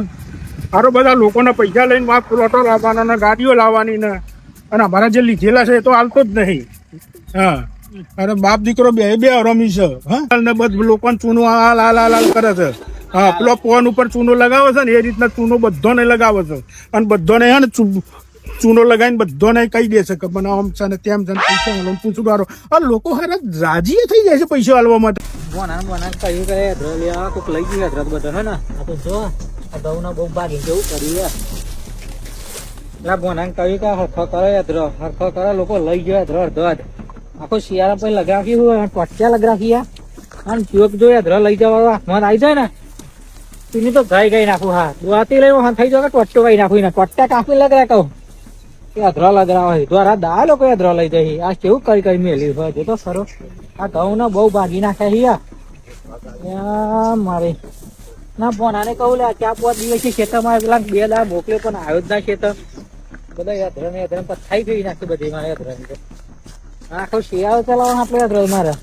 હારો બધા લોકોના પૈસા લઈને પ્લોટો લાવવાના ને ગાડીઓ લાવવાની ને, અને અમારા જે લીધેલા છે એ તો હાલતો જ નહીં. હા અરે બાપ દીકરો બે રમી છે. હા ને બધું લોકોને ચૂનો હાલ કરે છે. હા પેલો ફોન ઉપર ચૂનો લગાવે છે ને એ રીતના ચૂનો બધાને લગાવે છે. અને બધાને હે ને ચૂનો લગાવીને બધાને કહી દે છે કે મને આમ છે ને તેમ છે ને પૈસા હાલો પૂછું ગારો. આ લોકો હારા રાજી થઈ જાય છે પૈસા હાલવા માટે. બોના કહ્યું કે અધરો લેવા કોઈક લઈ ગયું અધરત બધા હે ને. આ તો જો આ ઘઉંના બહુ ભાગી કેવું કર્યું એટલે બોના કહ્યું કે હરખો કરે અધરો હરખો કરે લોકો લઈ ગયો અધરો અડધો આખો શિયાળા પછી લગાવી હોય ટોટિયા લગાવી અને ચોક જો અધરો લઈ જવા હાથમાં આવી જાય ને તેની તો ગાઈ નાખું. હા દોવાતી લઈ હા થઈ જાય ટોટો ગાઈ નાખું ને ટોટા કાપી લગરા કહું કે અધરો લગરાવા હોય દ્વારા દા લોકો અધરો લઈ જાય. આ કેવું કરી મેલ્યું હોય જો તો સરો. આ ઘઉં ને બહુ ભાગી નાખ્યા મારે ના બોનાને કહું લે 4-5 દિવસથી ખેતરમાં પેલા 2 દાડા મોકલ્યો પણ આવ્યો જ ના ખેતર. બધા અધરને પથાઈ ગઈ નાખી બધી મારે અધરની. આખો શિયાળો ચલાવવાનો આપણે અધરો મારે.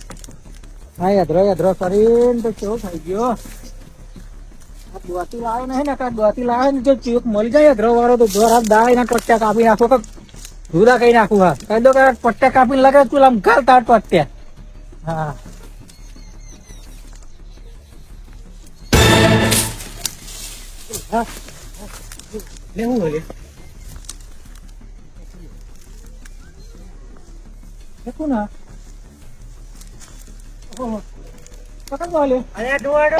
હા અધરો કરીને તો કેવો થઈ ગયો. દોતી લાવે નહીં ને દોતી લાવે ને જો ચીક મળી જાય અધરો વાળો તો દ્વારા દાળ ના પટ્ટા કાપી નાખો કે જુદા કઈ નાખું. હા કહી દો કે પટ્ટા કાપીને લગે તું આમ ઘાલ તાર પટ્યા. હા લેવું બોલે દેખું ના પકડ બોલે. અરે ડોડો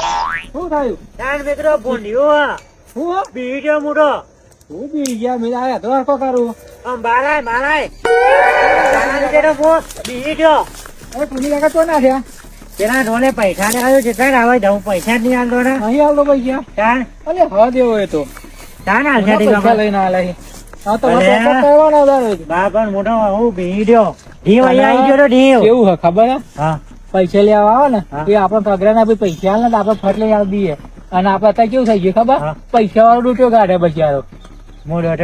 શું થયું? દાન બેકરો બોલ્યો હું બીજો મુડો હું બી ગયા મેં આયા તો હરખો કરું. આમ મારાય દાન બેકરો બો બીજો. અરે પુની કાકા તો ના થયા પેલા ઢોલે પૈસા ને આવ્યો છે આવે જવું પૈસા જ નહીં આલતો ને અહીં આવતો ભાઈ ગયા. તાન અરે હા દેવો એ તો તાન આલ પૈસા લઈને આલે. હા તો કહેવાનો દાડો બાપા મોટો હું બીડ્યો ઢીવ અહીંયા આવી ગયો ઢીવ કેવું હે ખબર હે હા પૈસા લેવા આવે ને એ આપડે પગડા ના પૈસા આલે ને આપડે ફટ લઈ આવી દઈએ. અને આપડે ત્યાં કેવું થઈ ગયું ખબર પૈસા વાળો ડોટ્યો કાઢે બચારો.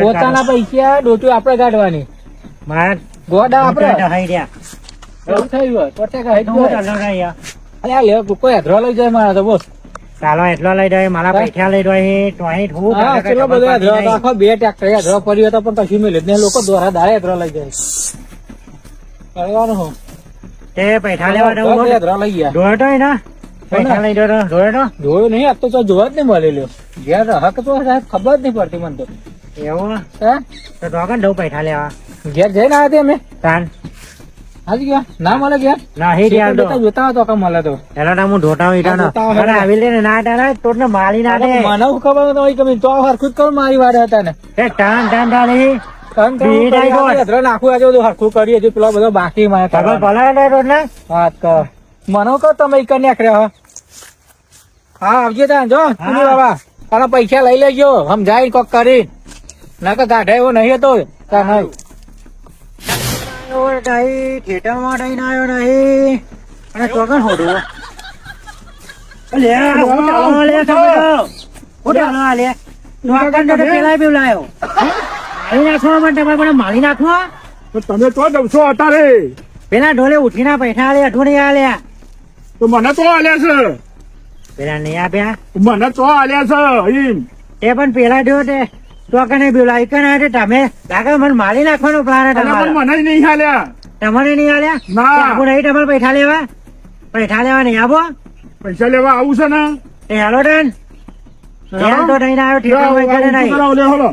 પોતાના પૈસા ડોટ્યો આપડે કાઢવાની ગોડા આપડે એવું થયું હોય. અરે લે કોઈ અધરો લઈ જાય મારા તો બોસ. ચાલો એટલો લઈ જાય મારા પૈસા લઈ જાય ચલો બધો અધરો આખો 2 ટ્રેક્ટર અધરો પડ્યો હતો પણ કશું મેળ્યું જ નહીં. લોકો દ્વારા દાડે અધરો લઈ જાય. કરવાનું હું તે પૈસા લેવા જવું અધરો લઈ ગયા દોડતો ના પૈસા લઈ દોડતો જોયું નહીં આ તો જોવા જ નહીં મળેલો. ઘેર હક તો ખબર જ નહીં પડતી મને તો. એવું હે તો દોકન દઉં પૈસા લેવા ઘેર જઈને આવ્યા અમે તાન હાજી ગયા ના મળે ઘેર નહીં રહ્યા જોતા હતો કે મળે તો એનો હું ઢોટાવ ઈટાનો આવી લે ને ના ટાણે તો મારી ના દે મને ખબર હોય કે તો હરખું જ કરું મારી વારે હતા ને ટાણ ટાણી નાખું આજે બધું હરખું કરી હજુ પેલો બધો બાકી મને ખબર ભલે રોડ ને વાત કર મને કહો તમે એક નીકળ્યા હા આવજે ત્યાં જો બાબા તારા પૈસા લઈ લેજો સમજાય કોક કરી ના કે ગાઢા એવો નહીં હતો ત્યાં નહીં થિયેટર માં થઈને આવ્યો નહીં અને ચોકન હોડું મારી નાખવા તમે તો જવશો અત્યારે પેલા ઢોલે ઉઠીના પૈસા આલે અઠવાડિયે આલ્યા તો મને તો આલ્યા છે. પેલા નહીં આપ્યા મને તો આલ્યા છે એમ એ પણ પેલા જો તે ચોકને બોલાવી કે તમે કાકા મને મારી નાખવાનો પ્લાન મને નહીં આલ્યા. તમારે નહીં આલ્યા ના આવું નહીં તમારે પૈસા લેવા નહીં આપો પૈસા લેવા આવું છે ને એ હાલો ડન ઘેર તો નહીં આવ્યો, ઠેકાણું ઘરે નહીં. કરાવો, લે, હલો.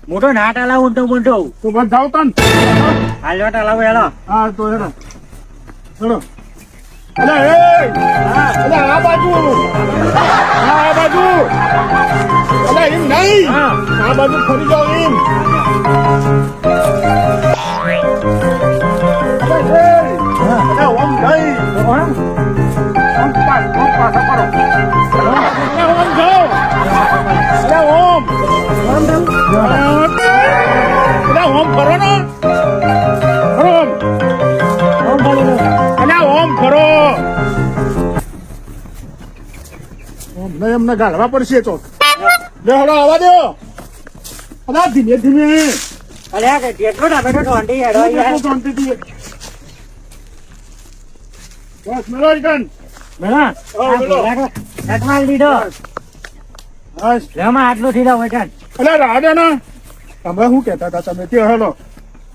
મોટો નાટ હલાવું ઊંટો મોટો. તો બસ જાઓ તન. હાલ વાટ હલાવું હેલો. હા, તો હેડો. હેડો. અલે, એ! અલે, આ બાજુ. હા, આ બાજુ. અલે, એમ નહીં. આ બાજુ ફરી જાઓ એમ. અલે, એ! અલે, ઓમ નહીં. ઓમ પાછા કરો. અલે, ઓમ જાઓ. અલે, ઓમ. અલે, ઓમ ફરો ને. ફરો ઓમ. અલે, ઓમ ફરો. ઓમ નહીં, એમને ગાળવા પડશે તો. લે, હળો, આવવા દો. અલે, ધીમે ધીમે. અલે આ કેટલો ટામેટો ઠોંડી હેડો યાર. શાંતિથી. બસ, મેળો રિટર્ન. મેલા હા, મેલો. નટમાલ લીધો. બસ. લેમાં આટલું થી દો વચન. અલે, રાડે ને. તમે શું કહેતા હતા તમે તે હેલો.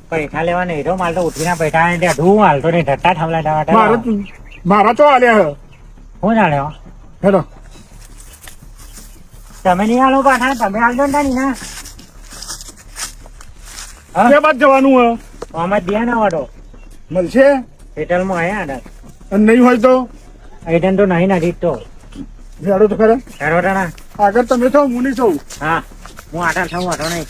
પૈસા લેવા નહીં તો માલ તો ઉઠીને પૈસા ને ત્યાં ધૂમ હાલતો નહીં ઢટ્ટા થમલા મારા તો આલ્યા હે. હું જાણ્યો હેલો. તમે નહીં હાલો પાછા તમે હાલજો ને તાની ના કે બાદ જવાનું હે? આમાં દે ના વાટો મળશે હોટેલમાં આયા ને અને નહીં હોય તો આઈટમ તો નહીં નથી તો હેડો તો ખરા. હેરોટાના આગળ તમે છો હું નહીં છું. હા હું આટા છું વાટો નહીં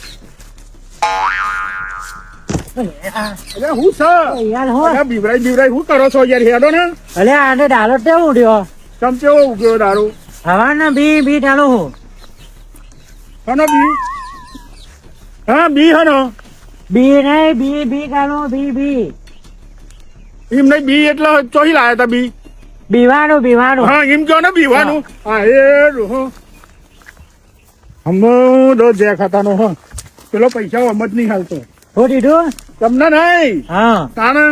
અરે હું છે યાર હો અરે બીવરાઈ શું કરો છો યાર હેડો ને. અલે આને ડાલો કેવું ઉડ્યો તમ કેવો ઉગ્યો દારૂ હવાના બી ડાલો હું હનો બી હા બી હનો બી નહીં બી ડાલો બી એમ નહીં બી એટલે ચોહી લાયા તા બી બીવાનું હા એમ કહો ને બીવાનું હા એ હો હમો દો જે ખાતાનો હો પેલો પૈસા અમત નહીં હાલતો હું દીધું તમને નહીં હા તાને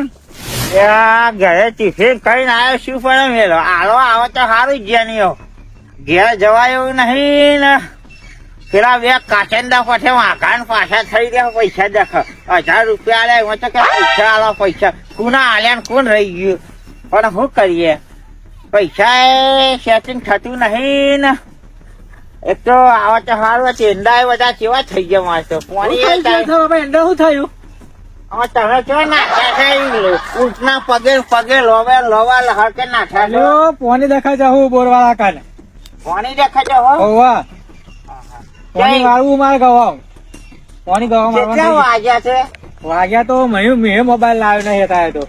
ઘરે ટિફિન કરીને આવ્યો શું પડે મેલો આલો આવે તો સારું જ નહીં ઘેર જવાય એવું નહીં ને પેલા બે કાચંડા પાસે વાંકાન પાછા થઈ ગયા પૈસા દેખ 1000 રૂપિયા આલ્યા એમાં તો કે પૈસા આલો પૈસા કોના આલ્યા ને કોણ રહી ગયું પણ શું કરીએ પૈસા સેટિંગ થતું નહીં ને એક તો આવે તો સારું ચેંડા બધા કેવા થઈ ગયા મારે તો પાણી શું થયું તમે કેવા નાખ્યા છે ઊંટના પગે લોવા હરકે નાખ્યા છો પાણી દેખાય જાવ બોરવાળા કાને પાણી દેખા છો હો ઓવા પાણી વાળવું મારે ગવા પાણી ગવા કેટલા મારવા વાગ્યા છે વાગ્યા તો મેં મોબાઈલ લાવ્યો નહીં હતા તો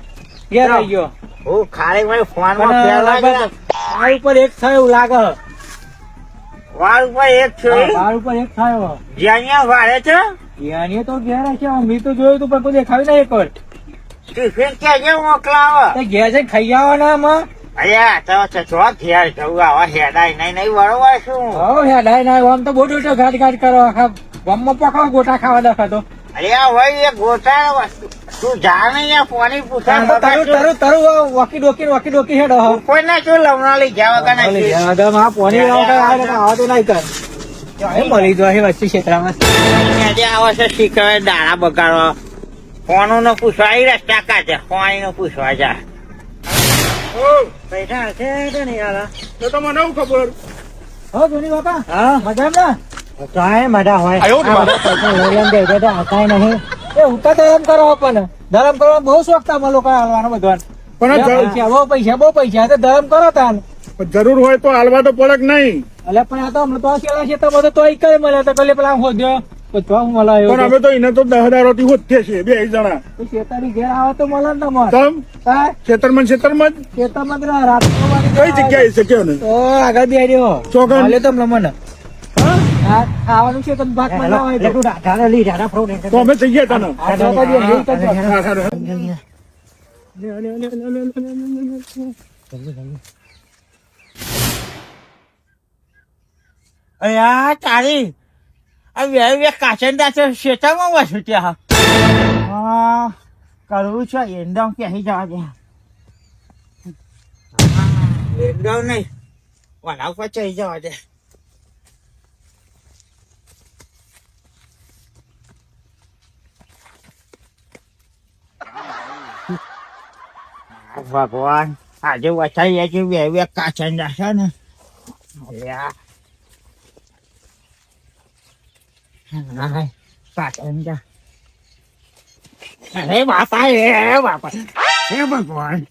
ક્યાં રહી ગયો હું ખાલી મને ફોન માં પણ લગભગ આ ઉપર એક થયો એવું લાગે વાળ ઉપર એક છે બાર ઉપર એક થયો જ્યાં વાળે છે એને તો ઘેર છે મેં તો જોયું તું પણ કોઈ દેખાવી નહીં એક વાર ટિફિન ક્યાં મોકલાવો તે ઘેર છે ખાઈ આવવાના આમાં અરે તો ચો ઘેર જવું આવા હેડાય નહીં બરોબર શું હો હેડાય ના આમ તો બહુ દોડો ઘાટ કરો આખા ગામમાં પકાવ ગોટા ખાવા દેખાતો અરે ભાઈ એ ગોટા વસ્તુ તું જાણે યા પાણી પૂછા તરું વકી ડોકી હેડો કોઈ ના શું લમણા લઈ ગયા વગર નથી પાણી આવા તો નહીં કર મળી જાય વચ્ચે ક્ષેત્રમાં આજે આવે છે શીખવે દાણા બગાડવા ફોનું નો પૂછવા એ રસ્તા કાઢે પાણી નો પૂછવા જા પૈસા હશે તો નહીં હાલા તો મને શું ખબર હો જોની બાપા હા મજા ના કાંઈ મજા હોય આયો ને બાપા. હતા નહીં એ ઉતા ધરમ કરો પણ ધરમ કરવા બહુ શોખ તા મને લોકો હાલવાનો બધો પણ બહુ પૈસા તો ધરમ કરો તા જરૂર હોય તો હાલવા તો પડે કે નહીં એટલે પણ આ તો હમણાં તો શેલા છે તો બધું તો એક મળે તો કલે પેલા હોદ્યો બધો મળે પણ અમે તો એને તો 10 થી હોતે છે 2 જણા શેતાની ઘેર આવે તો મળે ને મત તમ હા ખેતરમાં જ ખેતરમાં રાત કઈ જગ્યાએ છે કયો ને તો આગળ બે રહ્યો ચોકન. હાલે તો મને હા ખાવાનું છે તો ભાત માં હોય તો તો અમે જઈએ તને આ તો કરી દે, એવું કરજો. હા, હા, હા. અરે તારી આ કાચંડા છે શેતામાં વસું ત્યાં કરવું છે એંડામ ક્યાંય જવા દે એંડામ નહીં વડા ઉપર ચઈ જવા દે ભગવાન આજે વચાઈ છે બે કાચંડા છે ને અલ્યા હાય પાછળ જા. અરે બાપા હે ભગવાન.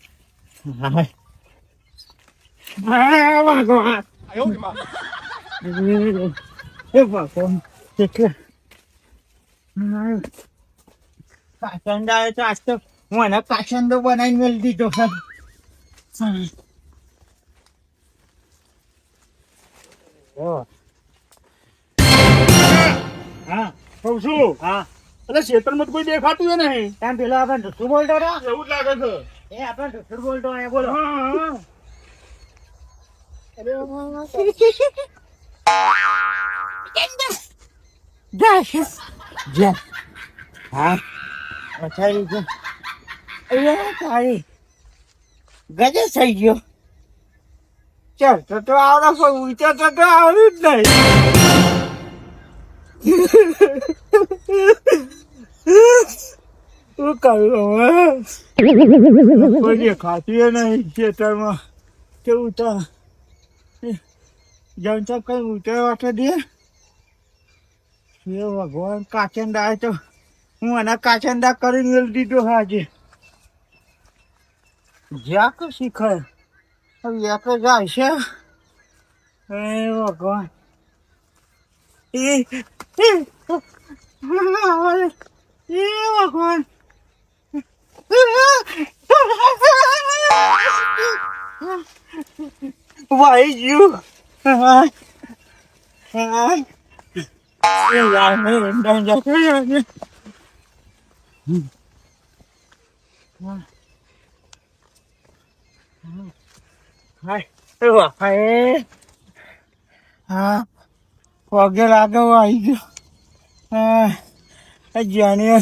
હાય ભગવાન. હે ભગવાન કેટલા કાચંડા આવે તો આજ તો હું એને કાચંડો બનાવીને મેળ દીધો છે. હા કહું છું હા એટલે ક્ષેત્રમાં તો કોઈ દેખાતું એ નહીં. તેમ પેલો આપણે ઢુસું બોલતો રહ્યો. એવું જ લાગે છે. એ આપણે ઢુસું બોલતો અહીંયા બોલો. હા, હા. જા. હા પછાડી છે. અહીંયા તારી ગજે થઈ ગયો. ચાલ તો આવડે પણ વિચારતો તો આવડ્યું જ નહીં. શું કરું હવે? કોઈ દેખાતું એ નહીં ખેતરમાં. કેવું તો જમ તો કઈ ઉતરે વાટે દે. હે ભગવાન કાચંડા આવે તો હું એના કાચંડા કરીને મેળ દીધો હાજે. જ્યાં કે શીખર હવે તો જાય છે. હે ભગવાન એ ભગવાન ભાઈ ગયું. હા પગે લાગે આવી ગયો. હા જાણી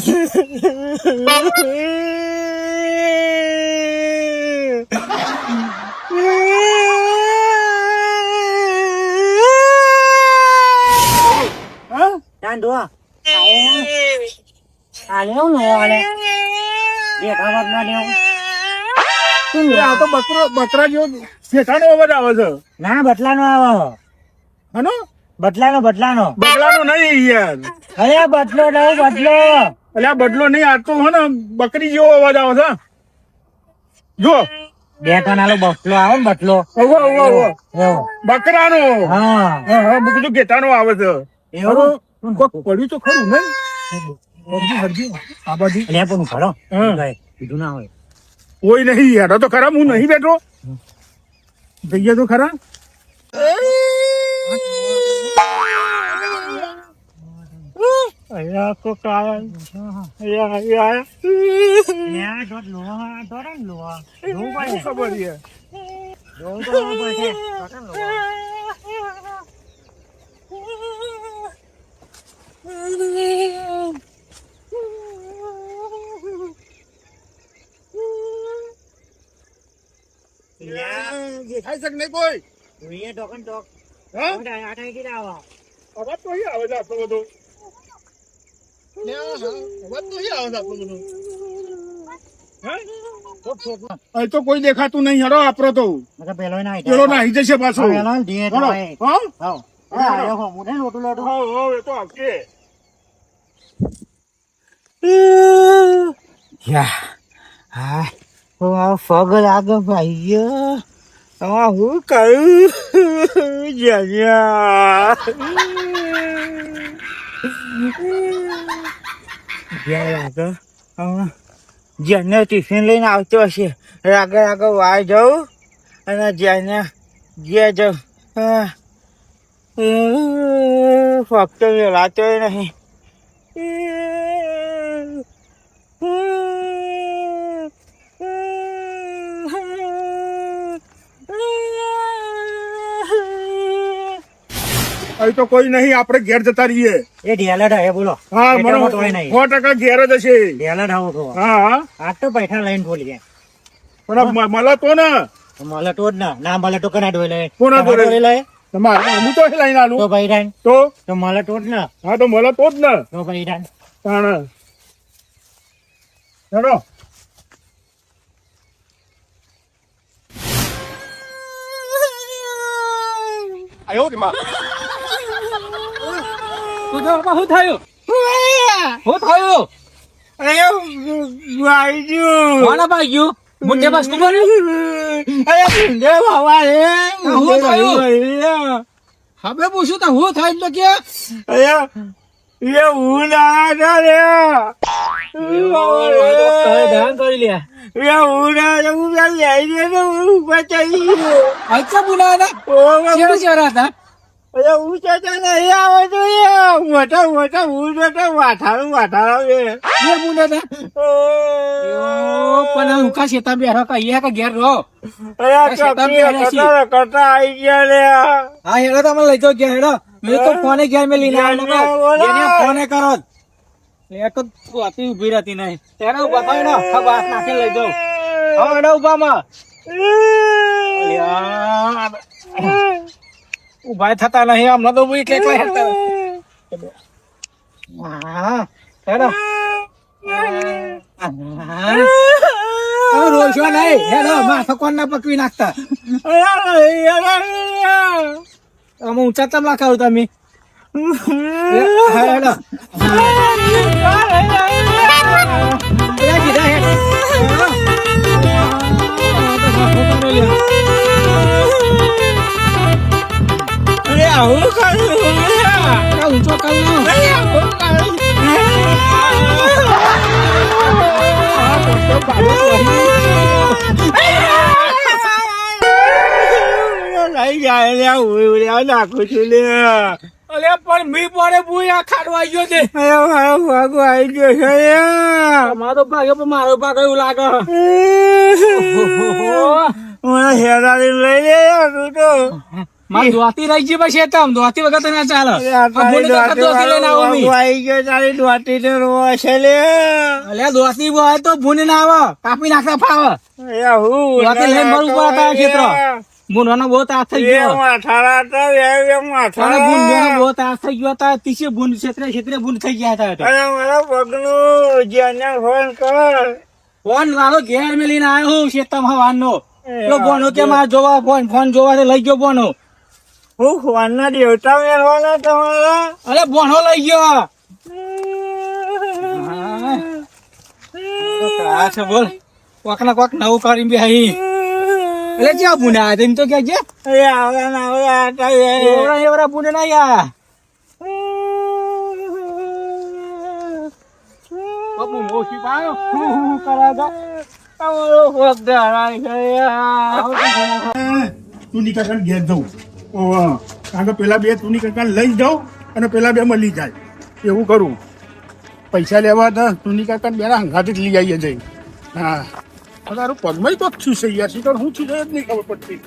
બકરા જેવો શેઠાનો અવાજ આવે છે. ના બટલાનો આવે. હનો બટલાનો બગલાનો નહીં યાર. અરે બટલો બટલો એટલે આ બદલો નહીં, આ તો હે ને બકરી જેવો અવાજ આવે છે. જો બે ટનાલો બટલો આવે ને બટલો એવો. બકરાનો. હા હા હા મેં કીધું ઘેટાનો આવે છે. એવું કોક પડ્યું તો ખરું ને. હરજી આ બાજુ એટલે પણ ખરો હા. કીધું ના હોય. કોઈ નહીં યાર. આ તો ખરા હું નહીં બેઠો. જઈએ તો ખરા. અહીંયા તો ખબર છે. દેખાય છે કે નહીં કોઈ? હા? અવાજ તો અહીં આવે છે આટલો બધો. અવાજ તો અહીં આવે છે આટલો બધો. હા? અહીં તો કોઈ દેખાતું નહીં. હેડો આપડે તો પેલો પેલો નાહી જશે પાછો. પેલો હેડો. હા? લોટું લોટું હા, એ તો આવશે. પગ લાગે ભાઈ. હું કરું જેને ટિફિન લઈને આવતો હશે આગળ આગળ વાર જાઉં અને જેને જે જાઉં ફક્ત વેલાતો નહીં. અહીં તો કોઈ નહીં. આપણે ઘેર જતા રહીએ. એ ઢેલટ હે બોલો. હા મને 100% ઘેર જ હશે. ઢેલટ આવો તો હા હા આજ તો પૈસા લઈને બોલી જાય. પણ મળે તો ને. મળે તો જ ના મળે તો કના ડોઈ લે. કોના તમારે ડોઈ લે તમારે હું તો લઈને આલું. તો ભાઈ રાન તો મળે તો જ ને. હા તો મળે તો જ ને. તો ભાઈ રાન તાણે હેડો. તું તો બાપા શું થયું શું થયું કોને ભાગ્યું મુંડે બસ તું બોલ્યું હવે પૂછું તો હું થાય તો કે ધ્યાન કરી લે અચ્છા બોલાવા ચેરા હતા મોટા મોટા વાઠારો એ બોલ્યા હતા પણ હું કા શેતા બેઠો કહીએ કે ઘેર રહો કરતા આઈ ગયા હા હેડો તમે લઈ જાઓ ઘેર હેડો મેં તો ફોને ઘેર મેં લઈને આવ્યો ફોને કરો એક તો વાતી ઉભી રહેતી નહીં ત્યારે ઉભા થાય ને ખબર નાખી લઈ જાઓ હા હેડો ઉભામાં ઉભા થતા નહીં હમણાં તો ઉભી એટલે હેડતા હા હેડો રોશો નહીં હેડો માથો કોણ ના પકવી નાખતા અમે ઊંચા તમ લાખાવું તમે હેડો ઊંચો કરી નાખું છું લે અલે પણ મી પડે બુયા ખાડવા ગયો છે ભાગો આવી ગયો છે મારો ભાગ્યો પણ મારો ભાગ એવું લાગે મને હેરાની લઈ લે તું તો મારી દોતી રહી ગઈ પછી તમ દોતી વગર તો ના ચાલે આવી ગયો તારી દોતી તો રોવા છે લે અલે દોતી હોય તો ભૂને ના આવે કાપી નાખતા ફાવે દોતી લઈને ભરવું પડે ક્ષેત્ર મુનો બહુ ત્રાસ થઈ ગયો બહુ ત્રાસ થઈ ગયો હતા તીસે ભૂન ક્ષેત્રે ભૂન થઈ ગયા હતા મારા પગનું ફોન કર ફોન મારો ઘેર મેલીને આવ્યો હું શેતમ હવાનો પેલો બોનો કે મારે જોવા ફોન જોવા લઈ ગયો બોનો હું ફોન ના દેવતા મેળવાના તમારા અરે બોનો લઈ ગયો બોલ કોક ના કોક નવું કરીને બી આવી એટલે ક્યાં પુના તેમ તો કે છે એવરા પુને ના યા બાપુ મોસી પાયો હું કરાગા તમારો વખત હરાઈ ગયા તું નીકળ ઘેર જવું કારણ કે પેલા બે તું નીકળ લઈ જાઉં અને પેલા બે મળી જાય એવું કરું પૈસા લેવા હતા તું નીકળ બે હંગાથી જ લઈ આવીએ જઈ હા તારું પગમાં તો થયું છે યાર શીખર હું છું જ નહીં ખબર પડતી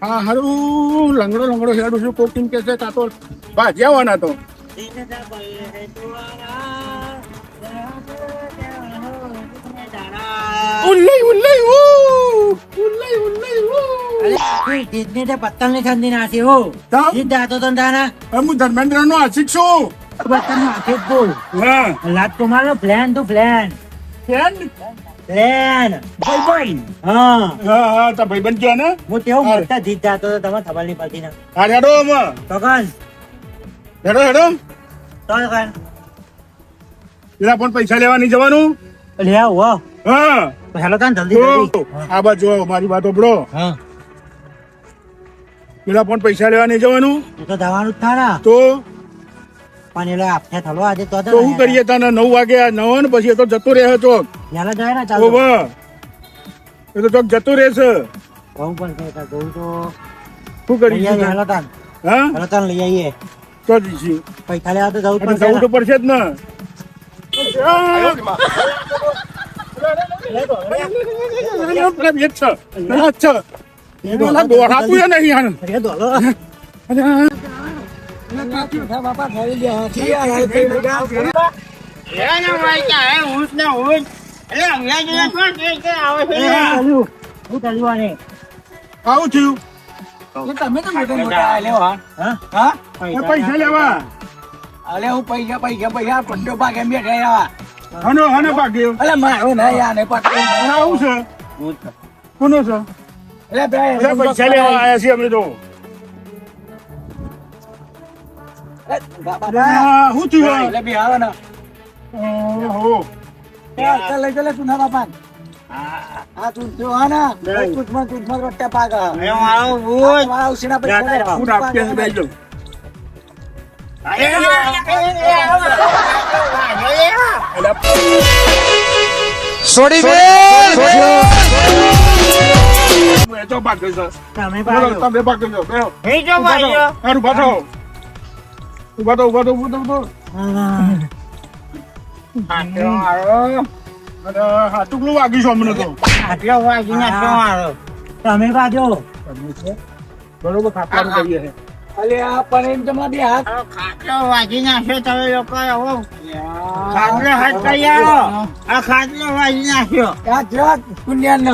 હા હારું લંગડો હેડું છું કોકિંગ કે છે કાં તો ભાજી આવવાના તો પત્તલ ની ઠંડી નાખી હો જાતો તો હું ધર્મેન્દ્ર નો આશિક છું પત્તલ નો આખી બોલ હા લાટ તમારો પ્લાન તો પ્લાન ફ્રેન્ડ પ્લાન ભાઈબંધ હા હા તો ભાઈબંધ છે ને હું તેવો મોટા જીત જાતો તો તમારે ખબર નહીં પડતી ને હા હેડો આમાં તો કન હેડો તો કન પેલા પણ પૈસા લેવા નહીં જવાનું લે આવો હા હેલો કાન જલ્દી આ બાજુ મારી વાત ઓબળો હા પેલા પણ પૈસા લેવા નહીં જવાનું તો જવાનું જ થાના તો પણ એટલે આપને થલો આજે તો શું કરીએ તને 9 વાગે 9 ને પછી એ તો જતો રહે ચોક યાલા જાય ને ચાલો એ તો ચોક જતો રહેશે ઘઉં પણ કહેતા ઘઉં તો શું કરીએ હેલો કાન હા હેલો કાન લઈ આવીએ તો જઈશું પૈસા લેવા તો જવું અને જવું તો પડશે જ ને બાપા થઈ ગયા આવું થયું તમે તો મોટા મોટા લેવા હા પૈસા લેવા અલે હું પૈસા પંડો ભાગે બેઠા હનો ભાગ્યો અલે મારો નહીં યાર ને પટકો આવું છે કોનો છે અલે પૈસા લેવા આવ્યા છીએ અમે તો શું થયું એટલે બી આવે ને ઓહો લઈ ગયેલા તું ના બાપા હા તું જો હા ને તુજમાં રોટ્યા પાકા મારો ભૂત મારા ઉસીના પૈસા હું આપીએ છે બેસી જાઉં. એ તો ભાગ છે. તમે બોલો, તમે ભાગ કરજો. બેહો. એ જો ભાઈ હારું, ઉભા થો. ઉભા થો, ઉભા થો, ઉભા થો, ઉભા થો. અને હાથુકલું વાગ્યું છે અમને તો. આટલો વાગી નાખ્યો મારો તમે બાજુ બરોબર, ખાટલાનું કરીએ છે. અલે આ પણ એમ તમને બે હાથ ખાટલો વાગી નાખ્યો તમે લોકો ખાટલો હાથ કરી આવો આ ખાટલો વાગી નાખ્યો આ જરા પુણ્યાન ન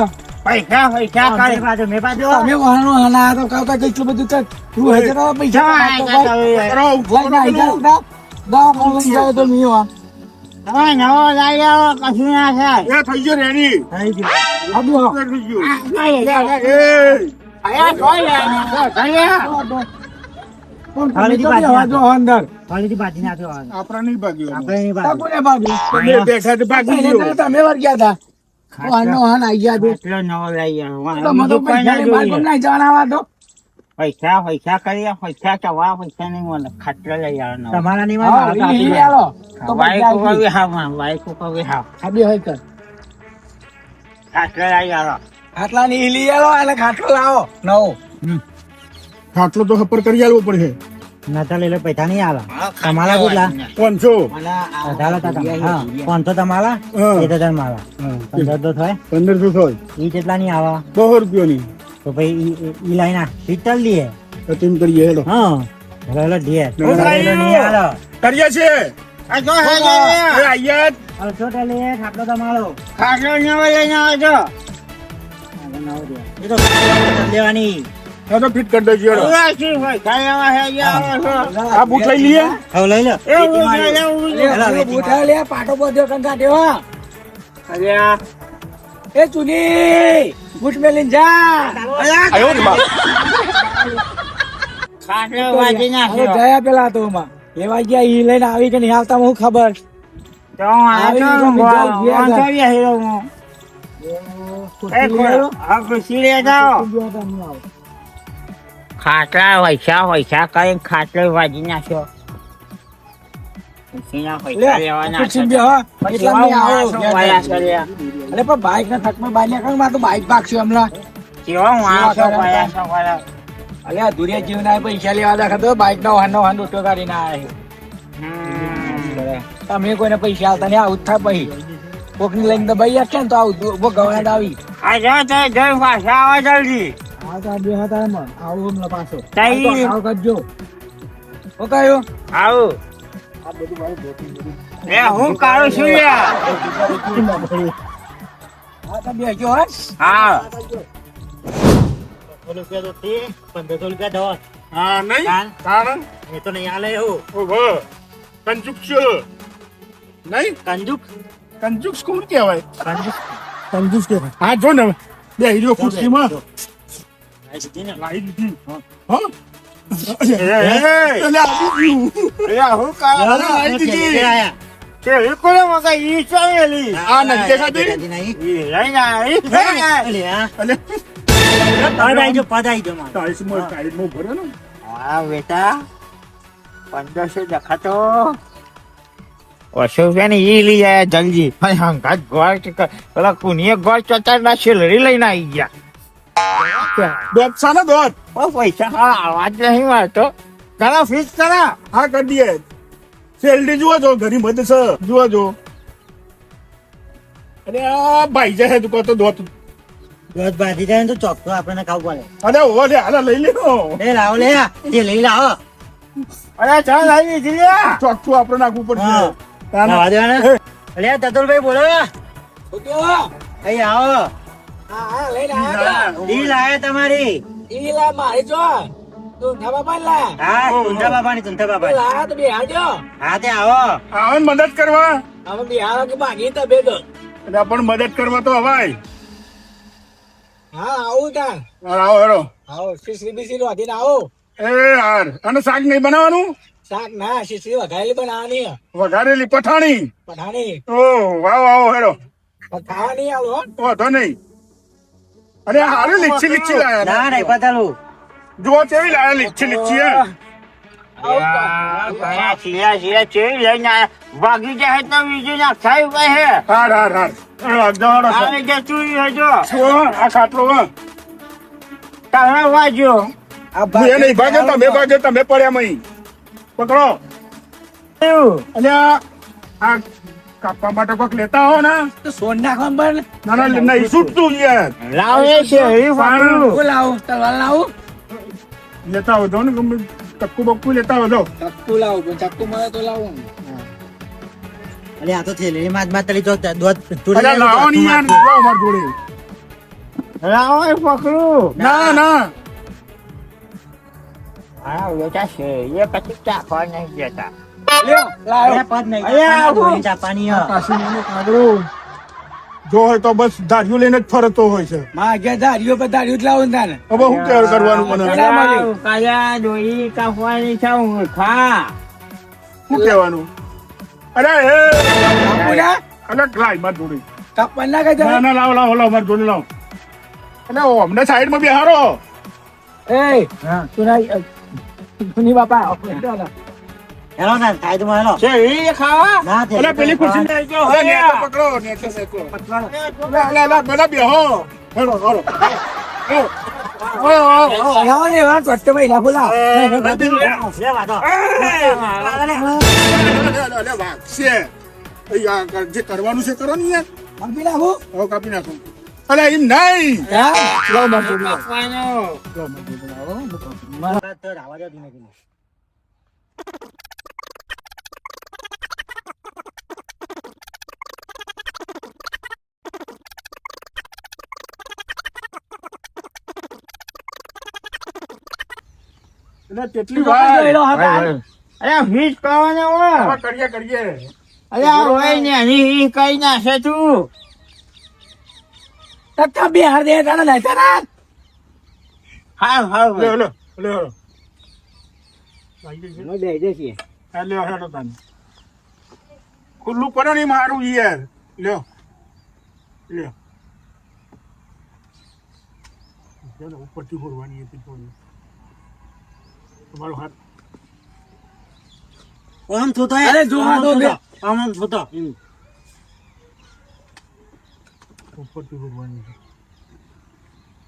પૈસા પૈસા કરી બાજુ મેં બાજુ તમે વાહનો હના તો કાકા કેટલું બધું કર તું હજે તો પૈસા કરો, લઈ ના આઈ જા દાવ કોણ લઈ જાય તો મીઓ તમે નવો લઈ આવો કશું ના થાય એ થઈ ગયો રેડી. આબુ થઈ ગયું. આયા જોઈ લે હાલેથી બાજુ અંદર હાલેથી બાજી નાખ્યો આપણા નહીં ભાગ્યું. આપણે નહીં બાજુ કોને બાજુ બે બેઠા તો ભાગી ગયો. તમે વર ગયા હતા વાહનો હન આઈ ગયા ખાટલો નવો લઈ આવો તમે તો પૈસા ની બાજુ નહીં જણાવા તો પૈસા પૈસા કરી પૈસા ચવા પૈસા નહીં મળે ખાટલો લઈ આવો તમારા નહીં હા ઈ આલો તો વાઈક બાઈક ઉપર બેહાવ વાઈક ઉપર બેહાવ આબી હોય કર ખાટલો લઈ આવો ખાટલા ની ઈલી આલો એટલે ખાટલો લાવો નવો ખાટલો તો હપર કરી આલવો પડશે. નતા લઈ લો પૈસા નહીં આલો તમારા કેટલા 500. અઢાર હતા હા 500 તમારા હા. 1000 મારા 15 તો થાય 1500 થાય. ઈ કેટલા નહીં આવા 200 રૂપિયાની. તો ભાઈ ઈ લાઈન આ પિત્તલ લીએ તો તેમ કરીએ હેડો. હા હેલો ઢીએ હું હેલો નહીં આલો કરીએ છે. આ જો એ આયા જ. અલસો લે ખાટલો તમારો ખાટલો નવો લઈને આવજો એ તો લેવાની હા તો ફિટ કરી દેજો હેડો. શું હોય કાયા હે આ બૂટ લઈ લઈએ. હવે લઈ લો ઉઠા લે પાટો બધો કંકા દેવા અરે એ ચુની બૂટ મેલીન જા આયો ને બા. ખાટલો વાજી હવે નાખ્યો ગયા પેલા તો માં એવા ગયા ઈ લઈને આવી કે નહીં આવતા હું ખબર તો આ તો વાંચવ્યા હેરો હું એ ખોલો આ ખુશી લે જાઓ ખાટલા વૈસા કરીને ખાટલો વાજી નાખ્યો ખુશીના પૈસા લેવાના ખુશી બે હા એટલા નહીં આવો વાયા કર્યા અરે પણ બાઈક ના થકમાં બાઈ કર માં તો બાઈક ભાગશું હમણાં કેવા માણસો વાયા અલે આ દુરિયા જીવ ના પૈસા લેવા દાખા તો બાઈક નો વાહન ઉઠો કરી ના આવે તમે કોઈને પૈસા આવતા નહીં આવું જ થાય પછી કોક ની લઈને દબાઈ આપશે ને તો આવું ગવાડ આવી આ જો તો જય પાછા આવો જલ્દી હા તો બે હતા એમાં આવું હમણાં પાછો તઈ. આવ કરજો ઓ કયું આવું એ હું કાઢું છું યાર હા તો બેજો હો હા હા નહીં કારણ એ તો નહીં આલે એવું ઓહો કંજુક છે નહીં કંજુક કોણ કહેવાય? કંજૂસ કહેવાય. હા જો ને બે હીરો ખુરશીમાં લાવી દીધી. હા એટલે આવી ગયું. હું કાઢું લાવી દીધી. તે એ કોને મગા ઈ ચાલેલી આ નથી દેખાતી? ઈ લઈને આવી એટલે પધાઈ જો ટાઈસમાં ભરે ને. હા બેટા 1500 દેખાતો 200 રૂપિયા ઈ લઈ જાય જલ્દી હંગાત ગોળ પેલા કુનીએ ગોળ ચોચાર ના સેલરી લઈને આવી ગયા દોત છે ને દોત. પૈસા આવાજ નહીં મારતો ઘણા ફીસ કરા હા કરી દઈએ. સેલરી જુઓ છો ઘણી મદદ છે જુઓ છો. અરે આ ભાઈ જાય તું કહો તો દોત. દોધ બાંધી જાય તો ચોખ્ખો આપણને ખાવું અરે ઓહો લે હાલા લઈ લ્યો. પડે એ લાવો લે તે લઈ લાવો અરે ચાલ આવી દીધી ચોખ્ખું આપણે નાખવું પડશે. લાવા દેવાના અલે તતુલભાઈ બોલો અહીં આવો હા હા લઈને આવ્યા ઈ લાયા તમારી ઈ લા મારી જો તું ના બાપા લા હા તુંઠા બાપાની તુંઠા બાપા લા તો બિહારજો હા તે આવો આવો ને મદદ કરવા. હવે બિહાર કે ભાગી તો બેદો એટલે પણ મદદ કરવા તો હવાય. હા આવું તા આવો હેરો. આવો સીસી બીસી નો આધીને આવો એ યાર અને શાક નહીં બનાવવાનું. શાક ના શીશી વઘારેલી બનાવવાની વધારેલી પઠાણી. પઠાણી ઓહ વાવ વાવ હેડો. પણ ખાવા નહીં આવો હો. વાંધો નહીં. અરે હારે લીચી લીચી લાયા. ના નહીં પતાલું જો કેવી લાયા લીચી લીચી હે. શીરા શીરા ચેવી લઈને આયા વાગી જાય તો બીજું ના ખાઈ ગઈ હે હાર હાર હાર. દોડો આવે જે ચૂઈ હજો આ ખાટલો હા. તમે વાજો આ હું એ નહીં ભાગે તમે પડ્યા મહી. પકડો. અને આ કાપવા માટે કોક લેતા હો ને. તો સોન નાખવાનું પણ ના ના નહીં છૂટતું યાર. લાવે છે એ વાળું હું લાવું તલવાર લાવું લેતા હો દો ને ગમે ચક્કુ બક્કુ લેતા હો દો. ચક્કુ લાવું પણ ચક્કુ મળે તો લાવું અરે આ તો થેલી માં તલી જો દૂધ અરે લાવો નહીં યાર લાવો માર જોડે. લાવો એ પકડું ના ના હા બેટા છે એ પછી ચાખવા નહીં જતા લ્યો લાવ્યો પદ નહીં ચાપાની પાછી મને કાગડો જો હોય તો બસ ધાર્યું લઈને જ ફરતો હોય છે. માં ગયા ધાર્યો પર ધાર્યું જ લાવું તાને હવે શું કેર કરવાનું મને કાયા દોઈ કાપવાની છે હું ખા શું કહેવાનું. અરે એ પૂરા અલગ લાઈ માર જોડે. કપન ના કઈ ના ના લાવો લાવો લાવો માર જોડે લાવો. અને અમને સાઈડમાં બેહારો. એ તું ના સુની બાપા હેલો ના ખાઈ તો હેલો છે એ ખાવા ના અરે પેલી ખુરશી ને જો હવે નેચો પકડો નેચો લા લા બધા બેહો. હેડો હેડો. લાવો ને વાત વટ્ટો ભાઈ ના બોલા જે કરવાનું છે કરો ને યાર. કાપી નાખું હવે કાપી નાખો. અરે એમ નહીં. લાવો માર જોડે લાવો. એટલે કેટલી વાર અરે હીટ કરવાનો હવે કરીએ કરીએ. અરે હોય ને અહીં કઈ નાખે તું તત્તા બે હાર દે તારા લઈ તારા હાવ હાવ લે લે લે લે. નો દે દે છે હા લે હેડો તાને. ખુલ્લું પડે નહીં મારું યાર. લ્યો લ્યો. ચાલો ઉપરથી ફોડવાની હતી થોડી. તમારો હાથ આમ થતો અરે જોવા દો બે આમ થતો ઉપરથી ફોડવાની છે.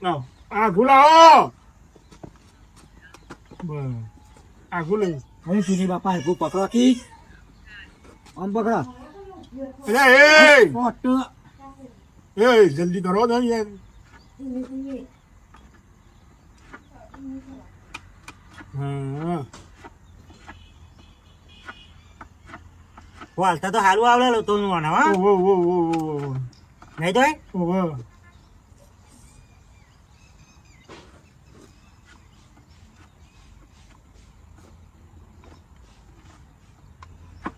લાવો આઘું લાવો. બસ આઘું લઈ. હવે સુની બાપા હરકું પકડો કી આમ પકડો અરે એ પોટ એ જલ્દી કરો ને યાર. હા વાલતા તો હારું આવડે તો નું હા ઓ ઓ ઓ ઓ નહીં તો ઓ ઓ.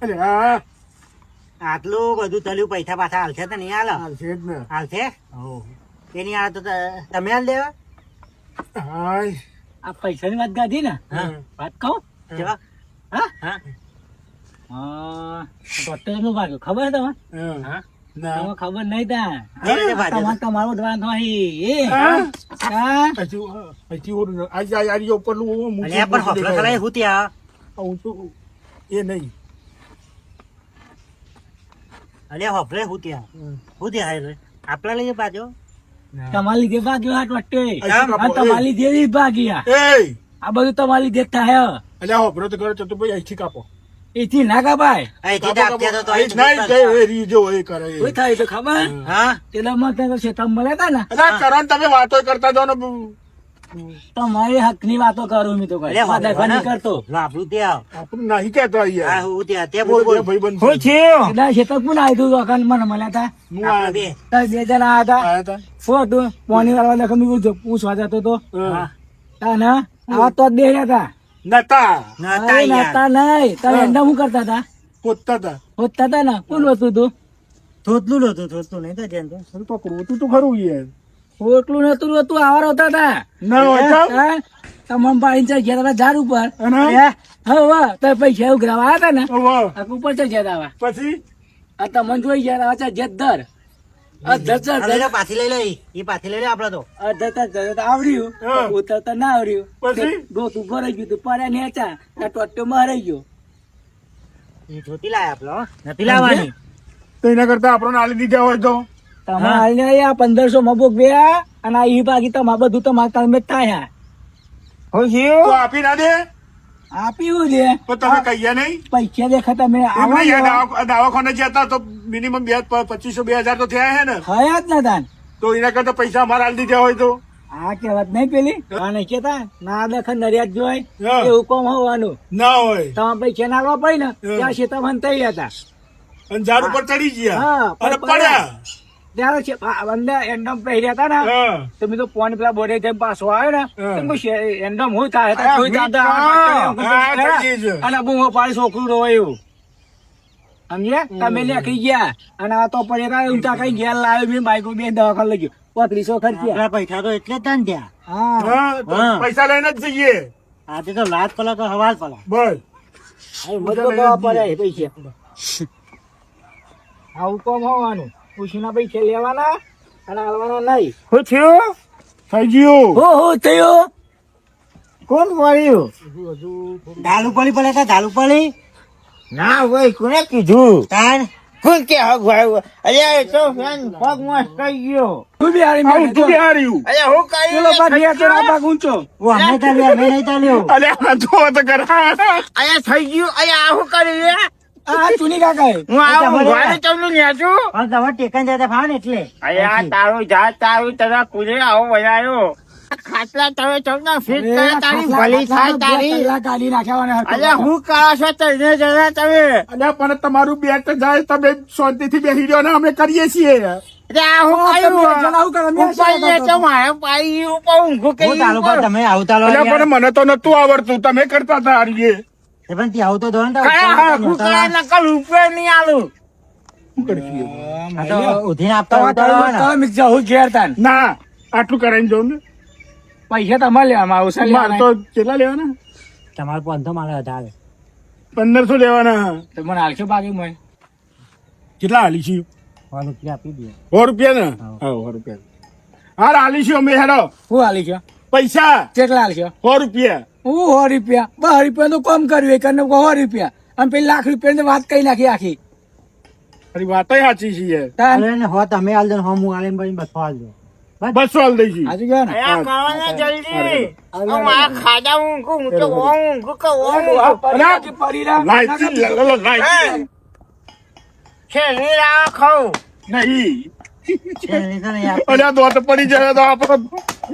અરે હા આટલું બધું તલ્યું પૈસા પાછા હાલશે તો નહીં હાલ હાલશે જ ને. હાલશે હો. તેની હાલ તો તમે હાલ દેવા હાય. આ પૈસાની વાત ગાધી ને હા. વાત કહું કેવા હા હા ડોક્ટર નું ભાગ્યું ખબર તમે હા. ના તમે ખબર નહીં તા કેવી રીતે ભાગ્યું? તમારે તમારું ધ્યાન હોય એ હા? હા અહીંથી ઓલું આજ આ ઉપરનું મૂકી અલ્યા પણ હોફલો ખરાય હું ત્યાં ઊંચું એ નહીં. અલ્યા હોફલે હું ત્યાં હું ત્યાં હાય આપડા લઈએ પાછો તમારી લીધે ભાગ્યો હાટ વટ્ટે કેમ? તમારી લીધે જ ભાગ્યા એ આ બધું તમારી લીધે જ થાય અલ્યા હોભરો તો કરો ચતુભાઈ અહીંથી કાપો. એથી ના કાપાય અહીંથી તો આપ્યા તો અહીં જ નહીં મૂકતા જે એ રીજો એ કરે એ. શું થાય તો ખબર હા પેલા માં ત્યાં શેતામ મળ્યા તા ને અલ્યા કરો ને તમે વાતો કરતા જાઓ ને. તમારી હક ની વાતો કરું મેં તો કઈ અલ્યા વાદા નહીં કરતો આપણું ત્યાં આપણું નહીં કહેતા હા યાર. હું ત્યાં તે બોલ બોલ ભાઈબંધ હું છે. થયું એટલે શેતક પણ આવ્યું હતું દુકાન મને મળ્યા હતા હું આપણે બે તો બે જણા આવ્યા હતા આયા તા. શું પોણી વાળવા લખન પૂછવા જતો તો હા. તાને આવા તો જ બે હતા નતા નતા યાર નતા નહીં તમે એંડા શું કરતા હતા પોતતા તા. હોતા હતા ને કોણ હતું તું થોતલું નતું થોતલું નહીં તો જેમ તો અરે પકડવું તું તો ખરું યાર. ઓટલું નતું તું આવાર હોતા હતા ના હોય તો? તમામ પાણી ચડ ગયા હતા ઝાડ ઉપર અને હવે તો પૈસા ઉઘરાવા આવ્યા હતા ને ઓહો. આ ઉપર ચડ ગયા હતા પછી આ તમને જોઈ ગયા હતા જદ્દર પાછી લઈ લઈ એ પાછી લઈ લે આપડે તો આવડ્યું હા. ઉતરતા ના આવડ્યું પછી? ગોતું ભરાઈ ગયું તું પડ્યા નેચા ટોટો મરાઈ ગયો એ જોતી લાય આપડે નથી લાવવાની તો એના કરતા આપણને આલી દીધા હોય તો તમારે આ 1500 માં બોક ગયા અને આ ઈ બાકી તમારે બધું તમારે તમે થાય તો આપી ના દે આપ્યું છે તો તમે કહીએ નહીં પૈસા દેખાતા મેં એમ નહીં, આ દવાખાને જતા તો મિનિમમ 2500-2000 તો થયા હે ને થયા જ નતા તો એના કરતા પૈસા અમારે આલી દીધા હોય તો આ કહેવત નહીં પેલી આ નહીં કેતા ના દેખ નરિયાદ જોઈ હા. એવું કોમ હોવાનું ના હોય તમારે પૈસા નાખવા પડે ને ત્યાં શેતા મને થઈ હતા અને ઝાડ ઉપર ચડી ગયા હા, અને પડ્યા. પડ્યા ત્યારે છે અંદર એન્ડમ પહેર્યા હતા ને હા. તમે તો ફોન પેલા બોડે જેમ પાછો આવ્યો ને હા. તો એન્ડમ હું થાય તો જોઈ દાદા હા, થઈ ગયું. અને બૂમો પાડી છોકરું રોયું સમજ્યા તમે લેખી ગયા અને આ તો પડ્યા ઊંચા કઈ ઘેર લાવ્યો મેં બાઈકો બે દવાખાને લઈ ગયો 3500 ખર્ચ્યા પૈસા તો એટલે જ તને ત્યાં હા હા, તો હા. પૈસા લઈને જ જઈએ આજે તો રાત પલા તો હવાલ પલા બસ મતલબ કરવા પડે પૈસા આવું કોમ હોવાનું ખુશીના પૈસા લેવાના અને હાલવાના નહીં શું થયું થઈ ગયું હો થયો કોણ પડ્યું ઢાલુ પડી પડે કે ઢાલુ પડી ના ભાઈ કોને કીધું તાર કોણ કે હગ ભાઈ અરે તો ફેન પગ મસ્ત થઈ ગયો તું બી હારી આવું તું બી હાર્યું અરે હું કઈ પેલો બાદ ગયા તો આ બાગ ઊંચો હું અમે તાલ્યો અમે નહીં તાલ્યો અરે આ જો તો કરા અરે થઈ ગયું અરે આ હું કરી રે આ ચુની કાકા હું આવું ઘરે ચમનું ન્યાચું પણ તમે ટેકન જતા ભાવ ને એટલે અરે આ તારું જાત તારું તને કુદે આવો બનાયો ખાટલા તમે ચમના ફિટ કરે તારી ભલી થાય તારી કાઢી નાખ્યા અરે હું કરો છો તને જરા તમે અલ્યા પણ તમારું બેટ તો જાય તમે શાંતિથી બેસી રહ્યો ને અમે કરીએ છીએ અરે આ હું કર્યું મારે પાઈ ઉપર ઊંઘું કરી તમે આવતા અલ્યા પણ મને તો નતું આવડતું તમે કરતા હતા હારીએ પણ ત્યાં આવતો ધોરણ નકલ ઉપર નહીં આલું ઉધીને આપતા હું ઘેર તાન ના આટલું કરાઈને જાઉં ને પૈસા તમારે લેવામાં આવશે મારે તો કેટલા લેવાના તમારે પણ તો મારે વધારે 1500 લેવાના તો મને હાલશો બાકી મને કેટલા હાલી છે રૂપિયા આપી દે 100 રૂપિયા ને હા 100 રૂપિયા હાર હાલી છે અમે હેડો હું હાલી છે પૈસા કેટલા હાલશો 100 રૂપિયા હું 100 રૂપિયા 2 રૂપિયા નું કામ કર્યું એક 100 રૂપિયા અને પેલી લાખ રૂપિયા વાત કઈ નાખી આખી અરે વાત સાચી છે યાર તાન હો તમે હાલ દો હું આલે બસો હાલ દો 200 હાલ દઈ છે આજુ ગયા ને જલ્દી ખાડા ઊંઘું હું તો ઊંઘું કહું પડી રહ્યા લાઈટ છેલ્લી રાહ ખાઉં નહીં છેલ્લી તો નહીં અલ્યા દોત પડી જાય તો આપણે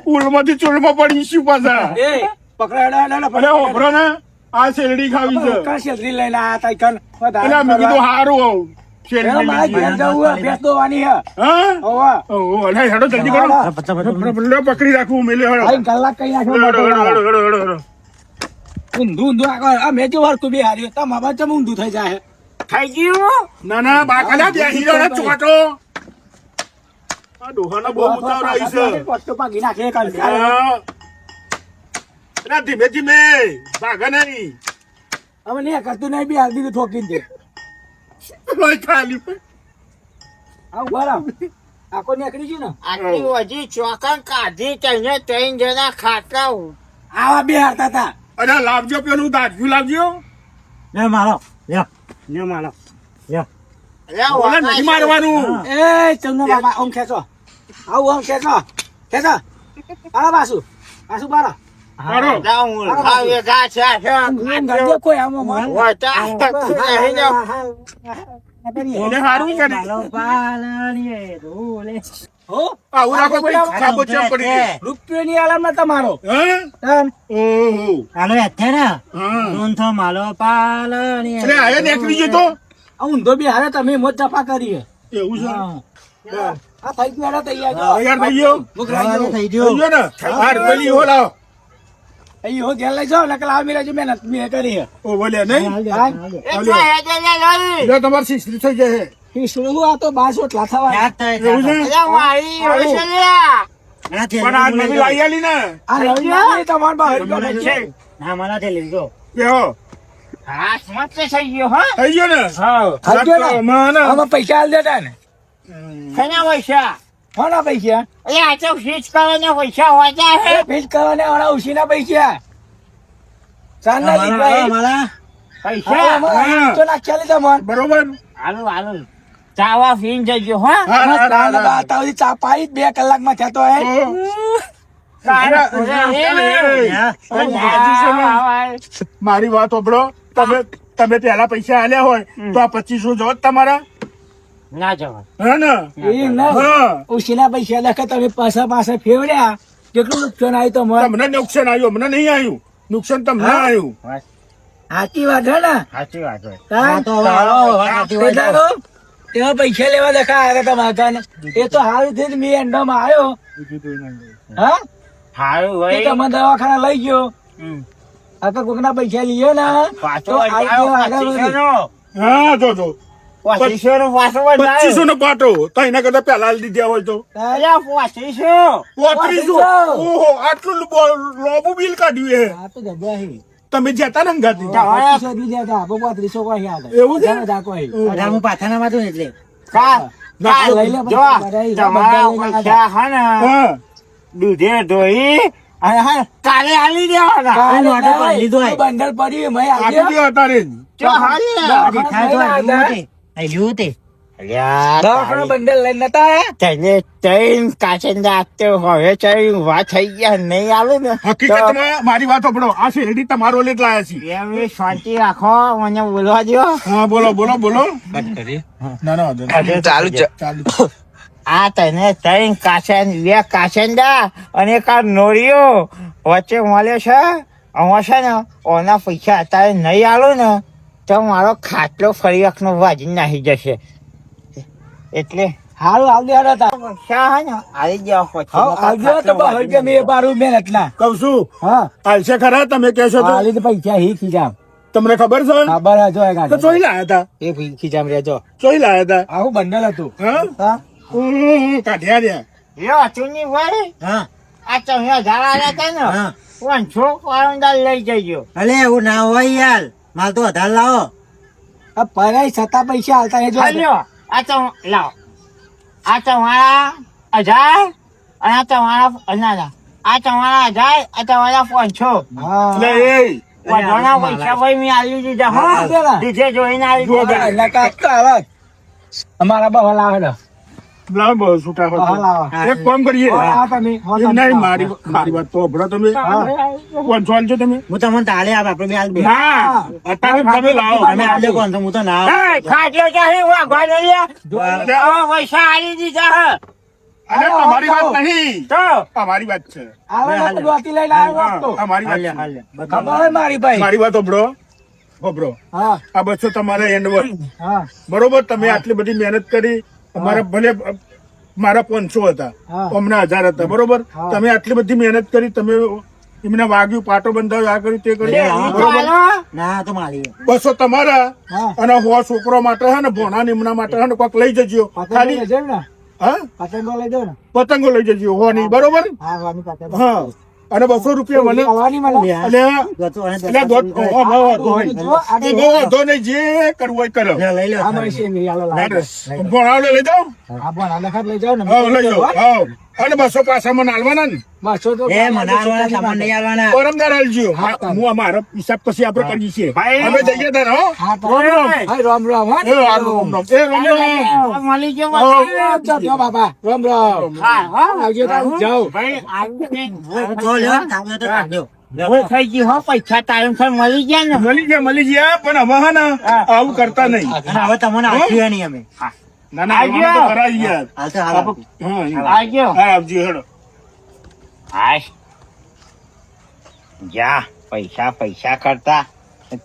ઉલમાંથી ચૂલમાં પડીશું પાછા એ પકડાડા અરે ઓભરો ને આ શેરડી ખાવી છે છેતરી લઈને આયા તા કન અલ્યા મેં કીધું હારું હોવ શેરડી મારે ઘેર જવું ભેંસ દોવાની હે હા હોવા ઓહો અલ્યા હેડો જલ્દી કરો પકડી રાખવું મેલે હેડો ભાઈ કલાક કઈ નાખ્યો હેડો, હેડો, હેડો, હેડો, હેડો. ઊંધું આગળ આ મેં જો વારતું બી હાર્યું તમારા ચમ ઊંધું થઈ જાય થઈ ગયું ના ના બાકલા બેસી રહ્યો ને ચોટો આ ડોહાના બહુ ઉતાવળ આવી છે પટ્ટો પાકી નાખે કાલ હા. અલ્યા ધીમે ધીમે ભાગે નહીં હવે નહીં કરતું નહીં બી હાલ દીધું ઠોકીને દે લોહી ખાલી પર. આવું બરાબર આખો નીકળી ગયું ને આટલી હજી ચોકન કાઢી તઈને ત્રણ જણા ખાતા આવા બે હારતા હતા અરે લાવજો પેલું દાઢ્યું લાવજો લે મારો લે મારો ઓલે નહીં મારવાનું એ ચમનો બાબા ઓમ ખેંચો આવું ઓમ ખેંચો ખેંચો આલા બાસુ બાસુ બારા મારો કોઈ આમાં ઓલે હારું કરી હો આવું રાખો ભાઈ ખાબો ચેમ પડી ગઈ. રૂપિયાની આલામાં તમારો હા ઓહો હાલો અત્યારે હા ઊંધો માલો પાલણી અરે આયા નીકળી ગયો તો આ ઊંધો બી હારે તમે મોજ જફા કરી એવું છે આ થઈ ગયું હેડા તૈયાર છો. તૈયાર થઈ ગયો મોકલાઈ થઈ થઈ ગયો ને હાર પેલી હો લાવો અહીં હો ઘેર લઈ જાઓ નકલ આ મેરા જે મહેનત મેં કરી હે ઓ બોલે નહીં ગયો જો તમારે શીશલી થઈ જાય ઈ શું આ તો 12 ઓટલા થવા એવું છે પણ આ નવી લાવી આલી ને આ નવી નહીં, તમારે બહાર તમને છે. ના મને તે લીધો કેવો હાથમાં જ થઈ ગયો, હા? થઈ ગયો ને હા થઈ ગયો ને? મને આમાં પૈસા આલ દેતા ને. શેના પૈસા? કોના પૈસા? એ આ તો ફીસ કરવાના પૈસા હોતા હે. ફીસ કરવાના વાળા ઉસીના પૈસા. ચાંદના દીકરા એ મારા પૈસા હા. તો નાખ્યા લીધા મન. બરોબર હાલો હાલો ચાવા ફીન જજો, હા? હા, હા, હા, ચાના હા. બાર તાવથી ચા પાઈ 2 કલાકમાં થતો હે. મારી વાત સાંભળો, તમે પેલા પૈસા આલ્યા હોય તો આ 2500 જો તમારા ના જવા હે ને એ ના હા. ઉસીના પૈસા લખે તમે પાછા ફેવડ્યા કેટલું નુકસાન આવ્યું તમારે? તમને નુકસાન આવ્યું મને નહીં આવ્યું નુકસાન તમને હા? આવ્યું સાચી વાત હે ને? સાચી વાત હોય હા? તો હવે હાલો, હવે સાચી વાત હોય. કેટલાનો? તેમાં પૈસા લેવા દેખા આવ્યા તમારા કાને. એ તો હારું થયું મેં એન્ડમાં આવ્યો, હા? હારું એ તમે દવાખાના લઈ ગયો. આ તો કોકના પૈસા લીધો ને તો આ કેવો આગળ વધ્યો. હા જો 2500 નો પાટો તો એના કરતા પેલા આલી દીધા હોય તો 3500 ઓહો આટલું લોબુ બિલ કાઢ્યું એ આ તો જબરા છે. તમે જતા ને અંગાથી 2500 દીધા હતા, 3500 કોઈ આગળ. એવું છે? બધા કોઈ. અઢાર હું પાથાનામાં હતું ને એટલે ના, લઈ લે પછી બધા લઈને આવ્યા. હા દૂધે ધોઈ અને હા કાલે આલી દેવાના. હું ઓર્ડર કરી લીધો હોય. બંડલ પડ્યું મેં આપી આપ્યો. દો અત્યારે જ. દેખાય તો આ લીધું તે. આ લીધું તે. દવાખાના બંડલ લઈને નતા આયા? તને તૈન કાચંદા આપતો હવે ચઈ વાત થઈ ગયા નહીં આવે ને હકીકતમાં મારી વાત સાંભળો આ શેરડી તમારો લેટ લાયા છે એમની શાંતિ રાખો મને બોલવા દો હા બોલો ના વાંધો નહીં. ચાલુ આ તને તૈન બે કાચંદા અને એક આ નોરીઓ વચ્ચે મળે છે આમાં છે ને ઓના પૈસા અત્યારે નહીં આલો ને તો મારો ખાટલો ફરી વખતનો વાજી નાહી જશે એટલે હારું આવજે હારા તા. પૈસા હે ને આવી જાવ પછી આવજો તો બહાર કે મેં બારું મહેનત ના. કહું છું હા હાલશે ખરા તમે કહેશો તો હાલી તો પૈસા હી ખીજામ. તમને ખબર છે ખબર હે, જો એ તો ગાડી. ચોઈ લાયા હતા એ ખીજામ રેજો. ચોઈ લાયા હતા આવું બંડલ હતું. હા હા કાઢ્યા રહ્યા યો ચુની ભાઈ હા આ તો અહીંયા ઝાડા હતા ને હા પણ છોકરાઓ લઈ જજો અલે એવું ના હોય યાર માલ તો વધારે લાવો આ પરાઈ છતાં પૈસા હાલતા એ જો. હાલ્યો આ તો લાવો આ તમારા 1000 અને આ તમારા અનારા આ તમારા 1000 આ તમારા 500 હા એટલે એ વધવાના પૈસા ભાઈ મેં આલી દીધા હા, પેલા. હા દીધે જોઈને આલી જો દીધા. પેલા. એટલે કાંઈક તો આવે જ. અમારા બહુ લાવે ને. લાવો બહુ છૂટા બહુ હોય લાવે. એક કામ કરીએ હા, તમે. એમ નહીં મારી વાત તો સાંભળો તમે કોણ છો છો તમે હું તમને તાલે આપ આપડે બે હાલ બે ના અત્યારે તમે લાવો તમે આલે કોણ તો હું તો ના એ, ખાટલો ચાહી વાગવાનો લ્યા. હવે પૈસા આલી દીધા હે. અને તમારી વાત નહીં તો અમારી વાત છે આવે ને તો ડોકી લઈને આવ્યો હોત તો. અમારી વાત છે. હાલે ખબર હોય મારી ભાઈ. મારી વાત સાંભળો હા આ 200 તમારા એન્ડવર હા બરોબર તમે આટલી બધી મહેનત કરી અમારા ભલે મારા 500 હતા હા. અમને 1000 હતા બરોબર હા. તમે આટલી બધી મહેનત કરી તમે એમને વાગ્યું પાટો બંધાવ્યો આ કર્યું તે કર્યું ઈ તો બરોબર આલો. ના તો મારી 200 તમારા હા. અને હો છોકરો માટે હે ને ભોણા નિમણા માટે હે ને કોક લઈ જજો પતંગો ખાલી લઈ જાવ ને. હા પતંગો લઈ જાવ ને. પતંગો લઈ જજો હો નહીં બરોબર હા વાની પતંગો. હા અને 200 રૂપિયા મને આવવાની મને. એટલે એટલે જો આ વાંધો નહીં જે કરવું હોય કરો લઈ લો આ મળશે નહીં, હાલો લાવો. ભોણાવડે લઈ જાઓ આ પણ આ લખાત લઈ જાવ ને. હા લઈ જાઓ હા અને 200 પાછા મને હાલવાના ને બસો તો એ મને આવવાના સામાન નહીં આવવાના પરમદાર આલજો હું અમારો હિસાબ પછી આપણે કરીએ છીએ ભાઈ. અમે જઈએ તાર હો હા તો રોમ રોમ. હા, રામ રામ હા. એ આ રોમ રોમ. એ રોમ રોમ. મળી ગયો હા. ચાલ, જાઓ બાપા રામ રામ. હા હા આવજો તારું જાઓ. ભાઈ આવી તો લ્યો તાંબો તો કાઢ્યો હવે થઈ ગયું હો પૈસા ટાઈમ સર મળી ગયા ને મળી ગયા પણ હવે હે ને આવું કરતા નહીં અને હવે તમને આપ્યું નહીં અમે ના ના આવવાનું તો ખરા જ યાર હાલ તો હાલ આપું. હા આ ગયો હા આવજો હેડો હાય જા પૈસા પૈસા કરતા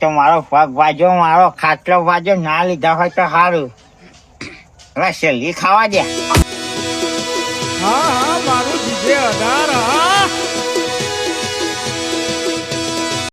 તો મારો પગ વાજો મારો ખાટલો વાજો ના લીધા હોય તો સારું હવે શેલી ખાવા દે હા મારું જીજે 18 હા